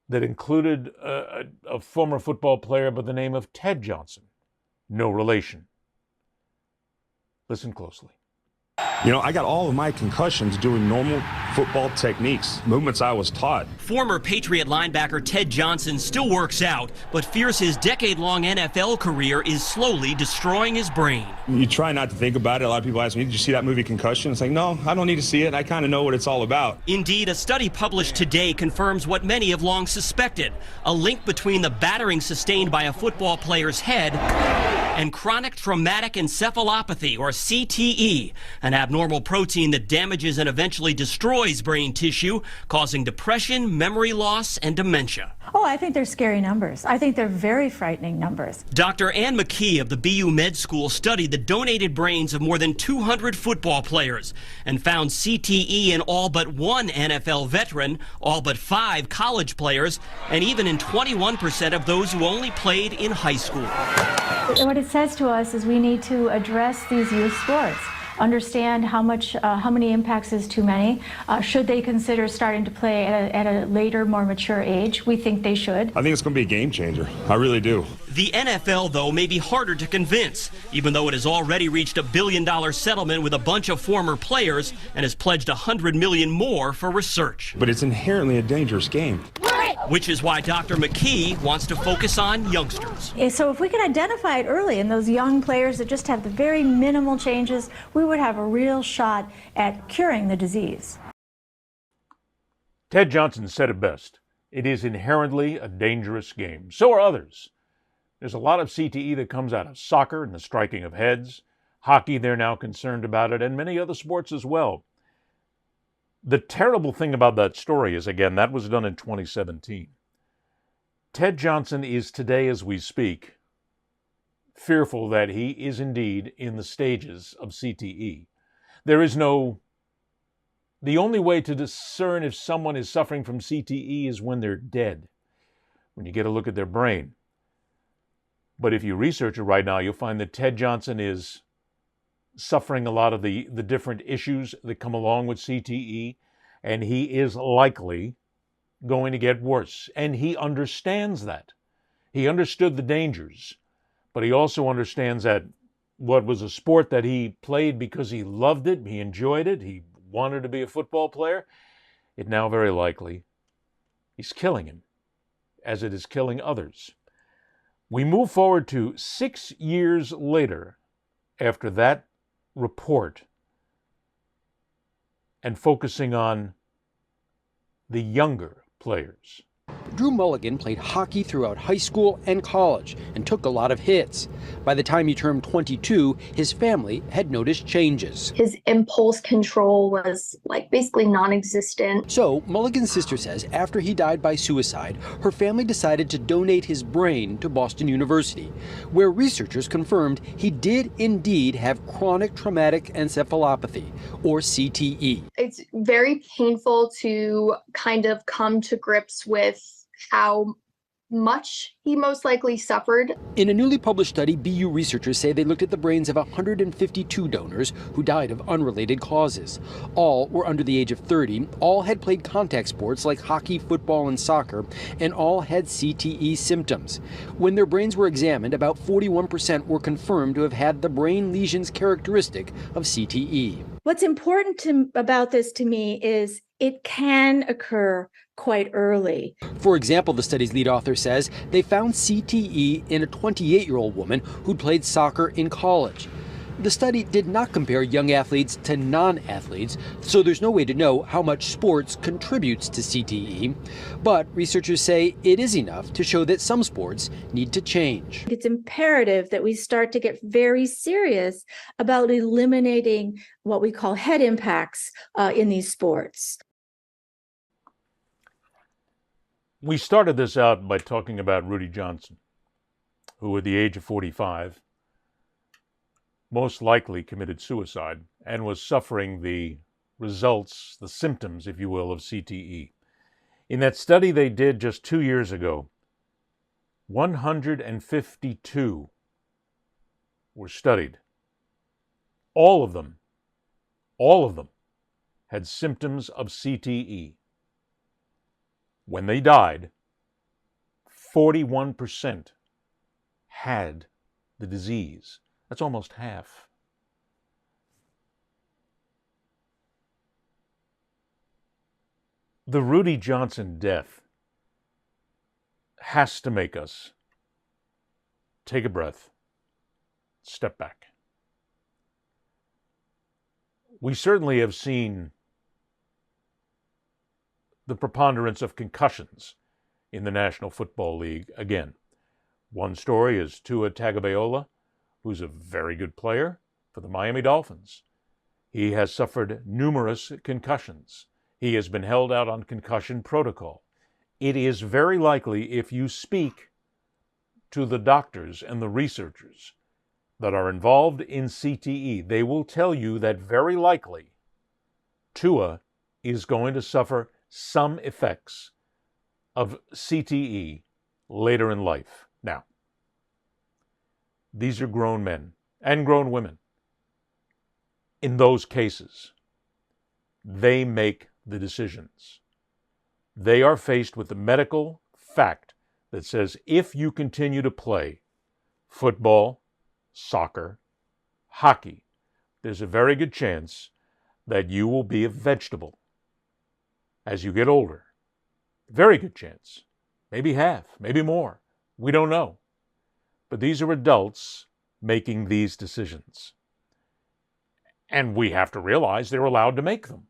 that included a former football player by the name of Ted Johnson. No relation. Listen closely. You know, I got all of my concussions doing normal football techniques, movements I was taught. Former Patriot linebacker Ted Johnson still works out, but fears his decade-long NFL career is slowly destroying his brain. You try not to think about it. A lot of people ask me, did you see that movie Concussion? It's like, no, I don't need to see it. I kind of know what it's all about. Indeed, a study published today confirms what many have long suspected, a link between the battering sustained by a football player's head and chronic traumatic encephalopathy, or CTE, an abnormal protein that damages and eventually destroys brain tissue, causing depression, memory loss, and dementia. Oh, I think they're scary numbers. I think they're very frightening numbers. Dr. Ann McKee of the BU Med School studied the donated brains of more than 200 football players and found CTE in all but one NFL veteran, all but 5 college players, and even in 21% of those who only played in high school. What it says to us is we need to address these youth sports. Understand how many impacts is too many. Should they consider starting to play at a later, more mature age? We think they should. I think it's going to be a game changer. I really do. The NFL, though, may be harder to convince, even though it has already reached $1 billion settlement with a bunch of former players and has pledged $100 million more for research. But it's inherently a dangerous game. Which is why Dr. McKee wants to focus on youngsters. So if we could identify it early in those young players that just have the very minimal changes, we would have a real shot at curing the disease. Ted Johnson said it best. It is inherently a dangerous game. So are others. There's a lot of CTE that comes out of soccer and the striking of heads. Hockey, they're now concerned about it, and many other sports as well. The terrible thing about that story is, again, that was done in 2017. Ted Johnson is today, as we speak, fearful that he is indeed in the stages of CTE. There is no... The only way to discern if someone is suffering from CTE is when they're dead, when you get a look at their brain. But if you research it right now, you'll find that Ted Johnson is suffering a lot of the different issues that come along with CTE, and he is likely going to get worse. And he understands that. He understood the dangers, but he also understands that what was a sport that he played because he loved it, he enjoyed it, he wanted to be a football player, it now very likely is killing him, as it is killing others. We move forward to 6 years later after that report and focusing on the younger players. Drew Mulligan played hockey throughout high school and college and took a lot of hits. By the time he turned 22, his family had noticed changes. His impulse control was basically non-existent. So Mulligan's sister says after he died by suicide, her family decided to donate his brain to Boston University, where researchers confirmed he did indeed have chronic traumatic encephalopathy, or CTE. It's very painful to kind of come to grips with how much he most likely suffered. In a newly published study, BU researchers say they looked at the brains of 152 donors who died of unrelated causes. All were under the age of 30, all had played contact sports like hockey, football, and soccer, and all had CTE symptoms. When their brains were examined, about 41% were confirmed to have had the brain lesions characteristic of CTE. What's important about this to me is it can occur quite early. For example, the study's lead author says they found CTE in a 28-year-old woman who'd played soccer in college. The study did not compare young athletes to non-athletes, so there's no way to know how much sports contributes to CTE. But researchers say it is enough to show that some sports need to change. It's imperative that we start to get very serious about eliminating what we call head impacts in these sports. We started this out by talking about Rudy Johnson, who at the age of 45 most likely committed suicide and was suffering the results, the symptoms, if you will, of CTE. In that study they did just 2 years ago, 152 were studied. All of them had symptoms of CTE. When they died, 41% had the disease. That's almost half. The Rudy Johnson death has to make us take a breath, step back. We certainly have seen the preponderance of concussions in the National Football League again. One story is Tua Tagovailoa, who's a very good player for the Miami Dolphins. He has suffered numerous concussions. He has been held out on concussion protocol. It is very likely, if you speak to the doctors and the researchers that are involved in CTE, they will tell you that very likely Tua is going to suffer some effects of CTE later in life. Now, these are grown men and grown women. In those cases, they make the decisions. They are faced with the medical fact that says if you continue to play football, soccer, hockey, there's a very good chance that you will be a vegetable as you get older. Very good chance. Maybe half, maybe more. We don't know. But these are adults making these decisions. And we have to realize they're allowed to make them.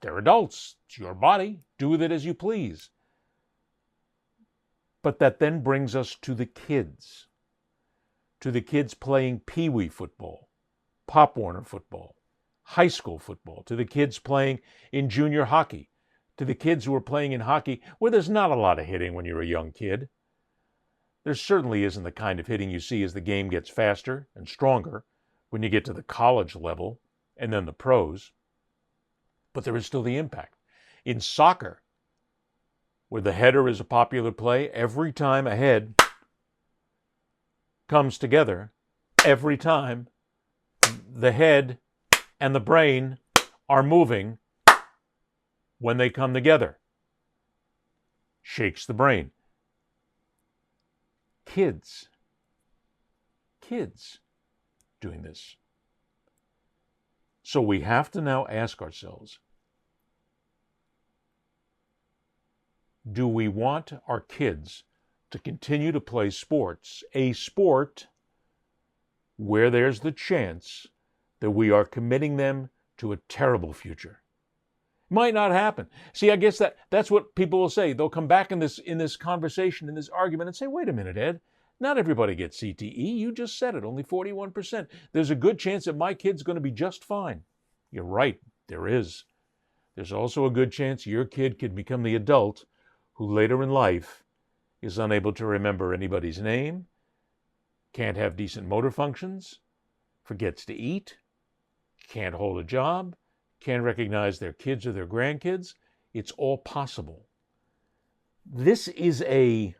They're adults. It's your body. Do with it as you please. But that then brings us to the kids playing Pee Wee football, Pop Warner football, high school football, to the kids playing in junior hockey, to the kids who are playing in hockey where there's not a lot of hitting when you're a young kid. There certainly isn't the kind of hitting you see as the game gets faster and stronger when you get to the college level and then the pros. But there is still the impact. In soccer, where the header is a popular play, every time a head comes together, every time the head and the brain are moving when they come together. Shakes the brain. Kids doing this. So we have to now ask ourselves, do we want our kids to continue to play sports, a sport where there's the chance that we are committing them to a terrible future? Might not happen. See, I guess that's what people will say. They'll come back in this conversation, in this argument, and say, wait a minute, Ed, not everybody gets CTE. You just said it, only 41%. There's a good chance that my kid's going to be just fine. You're right, there is. There's also a good chance your kid could become the adult who later in life is unable to remember anybody's name, can't have decent motor functions, forgets to eat, can't hold a job, can't recognize their kids or their grandkids. It's all possible. This is a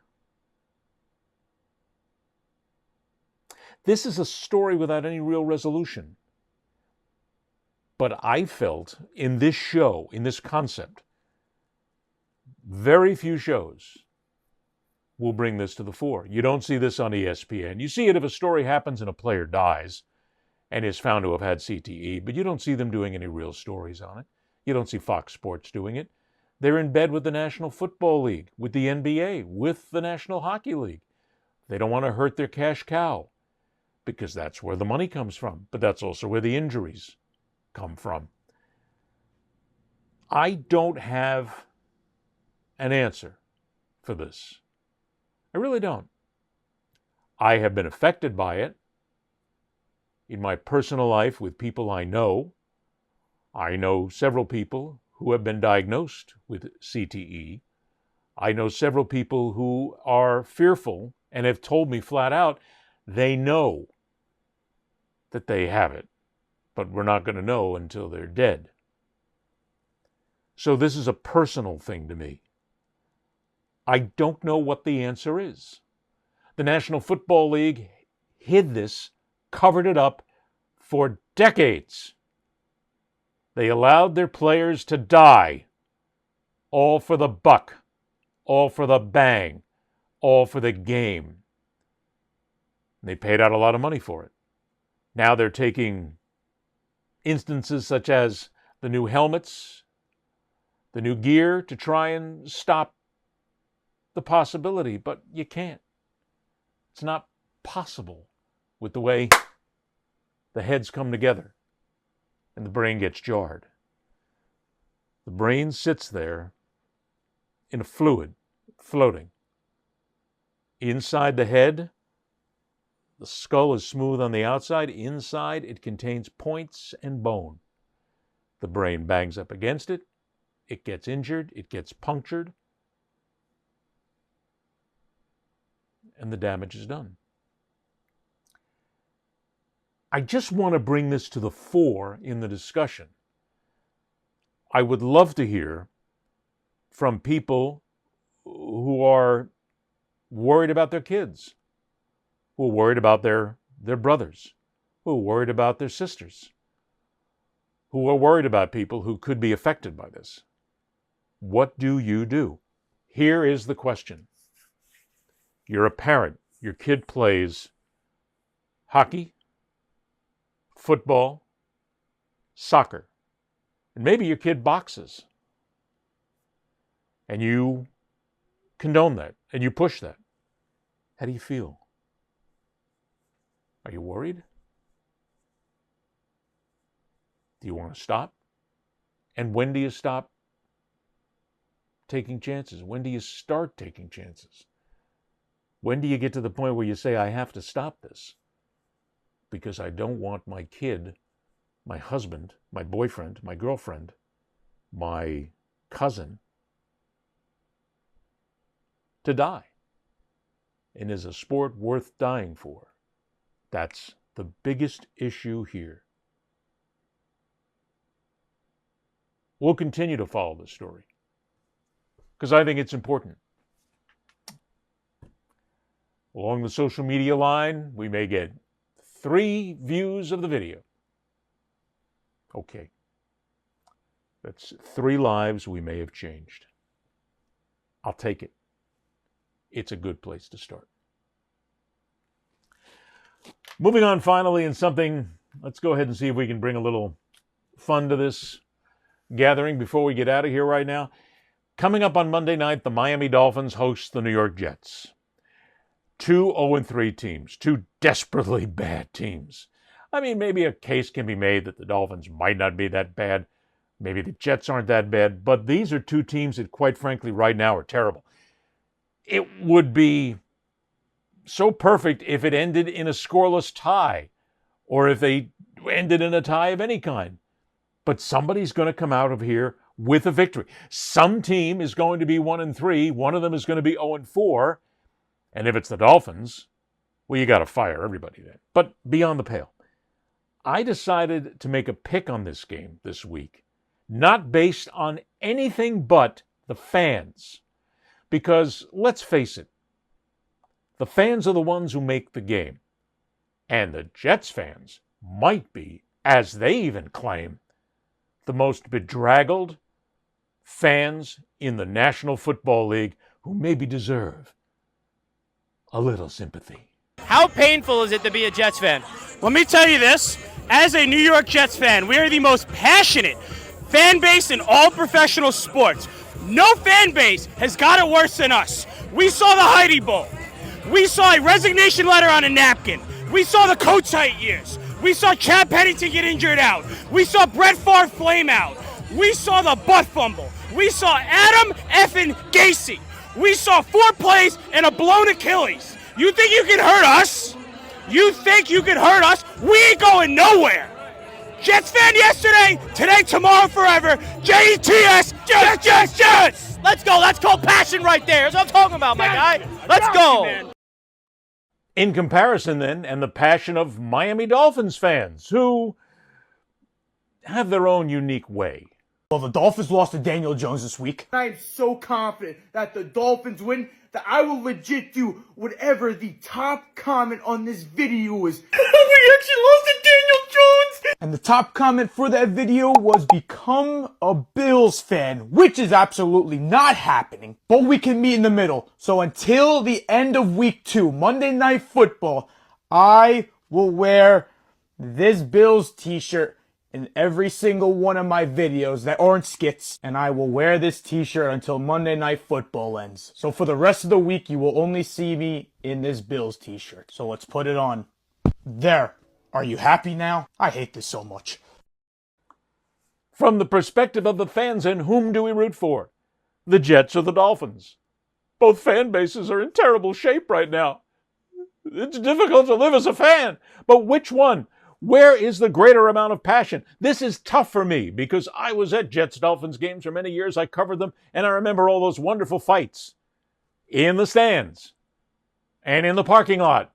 story without any real resolution. But I felt in this show, in this concept, very few shows will bring this to the fore. You don't see this on ESPN. You see it if a story happens and a player dies and is found to have had CTE, but you don't see them doing any real stories on it. You don't see Fox Sports doing it. They're in bed with the National Football League, with the NBA, with the National Hockey League. They don't want to hurt their cash cow because that's where the money comes from, but that's also where the injuries come from. I don't have an answer for this. I really don't. I have been affected by it in my personal life with people I know. I know several people who have been diagnosed with CTE. I know several people who are fearful and have told me flat out they know that they have it, but we're not going to know until they're dead. So this is a personal thing to me. I don't know what the answer is. The National Football League hid this, covered it up for decades. They allowed their players to die, all for the buck, all for the bang, all for the game. They paid out a lot of money for it. Now they're taking instances such as the new helmets, the new gear to try and stop the possibility, but you can't. It's not possible with the way the heads come together and the brain gets jarred. The brain sits there in a fluid, floating. Inside the head, the skull is smooth on the outside. Inside, it contains points and bone. The brain bangs up against it. It gets injured. It gets punctured. And the damage is done. I just want to bring this to the fore in the discussion. I would love to hear from people who are worried about their kids, who are worried about their brothers, who are worried about their sisters, who are worried about people who could be affected by this. What do you do? Here is the question. You're a parent. Your kid plays hockey, football, soccer, and maybe your kid boxes. And you condone that, and you push that. How do you feel? Are you worried? Do you want to stop? And when do you stop taking chances? When do you start taking chances? When do you get to the point where you say, I have to stop this because I don't want my kid, my husband, my boyfriend, my girlfriend, my cousin to die? And is a sport worth dying for? That's the biggest issue here. We'll continue to follow this story because I think it's important. Along the social media line, we may get 3 views of the video. Okay. That's 3 lives we may have changed. I'll take it. It's a good place to start. Moving on finally in something, let's go ahead and see if we can bring a little fun to this gathering before we get out of here right now. Coming up on Monday night, the Miami Dolphins host the New York Jets. 2 0-3 teams, 2 desperately bad teams. I mean, maybe a case can be made that the Dolphins might not be that bad. Maybe the Jets aren't that bad. But these are 2 teams that, quite frankly, right now are terrible. It would be so perfect if it ended in a scoreless tie or if they ended in a tie of any kind. But somebody's going to come out of here with a victory. Some team is going to be 1-3. One of them is going to be 0-4. And if it's the Dolphins, well, you got to fire everybody then. But beyond the pale, I decided to make a pick on this game this week, not based on anything but the fans. Because let's face it, the fans are the ones who make the game. And the Jets fans might be, as they even claim, the most bedraggled fans in the National Football League who maybe deserve a little sympathy. How painful is it to be a Jets fan? Let me tell you this. As a New York Jets fan, we are the most passionate fan base in all professional sports. No fan base has got it worse than us. We saw the Heidi Bowl. We saw a resignation letter on a napkin. We saw the coach height years. We saw Chad Pennington get injured out. We saw Brett Favre flame out. We saw the butt fumble. We saw Adam effing Gacy. We saw 4 plays and a blown Achilles. You think you can hurt us? You think you can hurt us? We ain't going nowhere. Jets fan yesterday, today, tomorrow, forever. Jets, Jets, Jets, Jets. Let's go. That's called passion right there. That's what I'm talking about, my guy. Let's go. In comparison, then, and the passion of Miami Dolphins fans, who have their own unique way. Well, the Dolphins lost to Daniel Jones this week. I'm so confident that the Dolphins win that I will legit do whatever the top comment on this video is. We actually lost to Daniel Jones! And the top comment for that video was become a Bills fan, which is absolutely not happening. But we can meet in the middle. So until the end of week 2, Monday Night Football, I will wear this Bills t-shirt in every single one of my videos that aren't skits, and I will wear this t-shirt until Monday Night Football ends. So for the rest of the week, you will only see me in this Bills t-shirt. So let's put it on. There. Are you happy now? I hate this so much. From the perspective of the fans, and whom do we root for? The Jets or the Dolphins? Both fan bases are in terrible shape right now. It's difficult to live as a fan, but which one? Where is the greater amount of passion? This is tough for me because I was at Jets-Dolphins games for many years. I covered them, and I remember all those wonderful fights in the stands and in the parking lot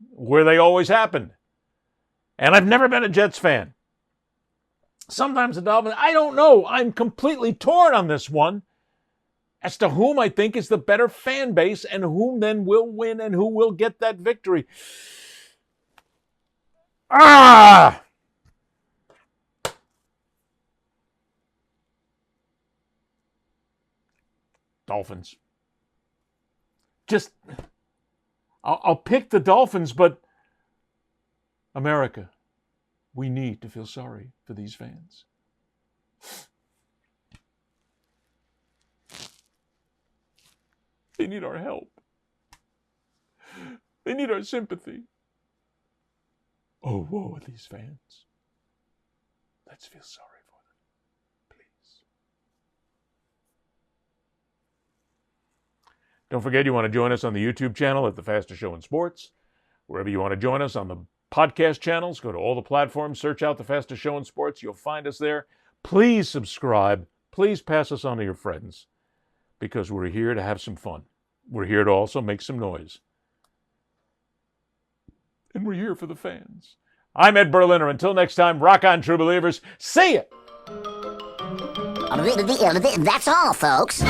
where they always happened. And I've never been a Jets fan. Sometimes the Dolphins, I don't know. I'm completely torn on this one as to whom I think is the better fan base and whom then will win and who will get that victory. Ah! Dolphins. I'll pick the Dolphins, but America, we need to feel sorry for these fans. They need our help. They need our sympathy. Oh, woe are these fans. Let's feel sorry for them, please. Don't forget you want to join us on the YouTube channel at The Fastest Show in Sports. Wherever you want to join us on the podcast channels, go to all the platforms, search out The Fastest Show in Sports. You'll find us there. Please subscribe. Please pass us on to your friends, because we're here to have some fun. We're here to also make some noise. And we're here for the fans. I'm Ed Berliner. Until next time, rock on, true believers. See ya! That's all, folks.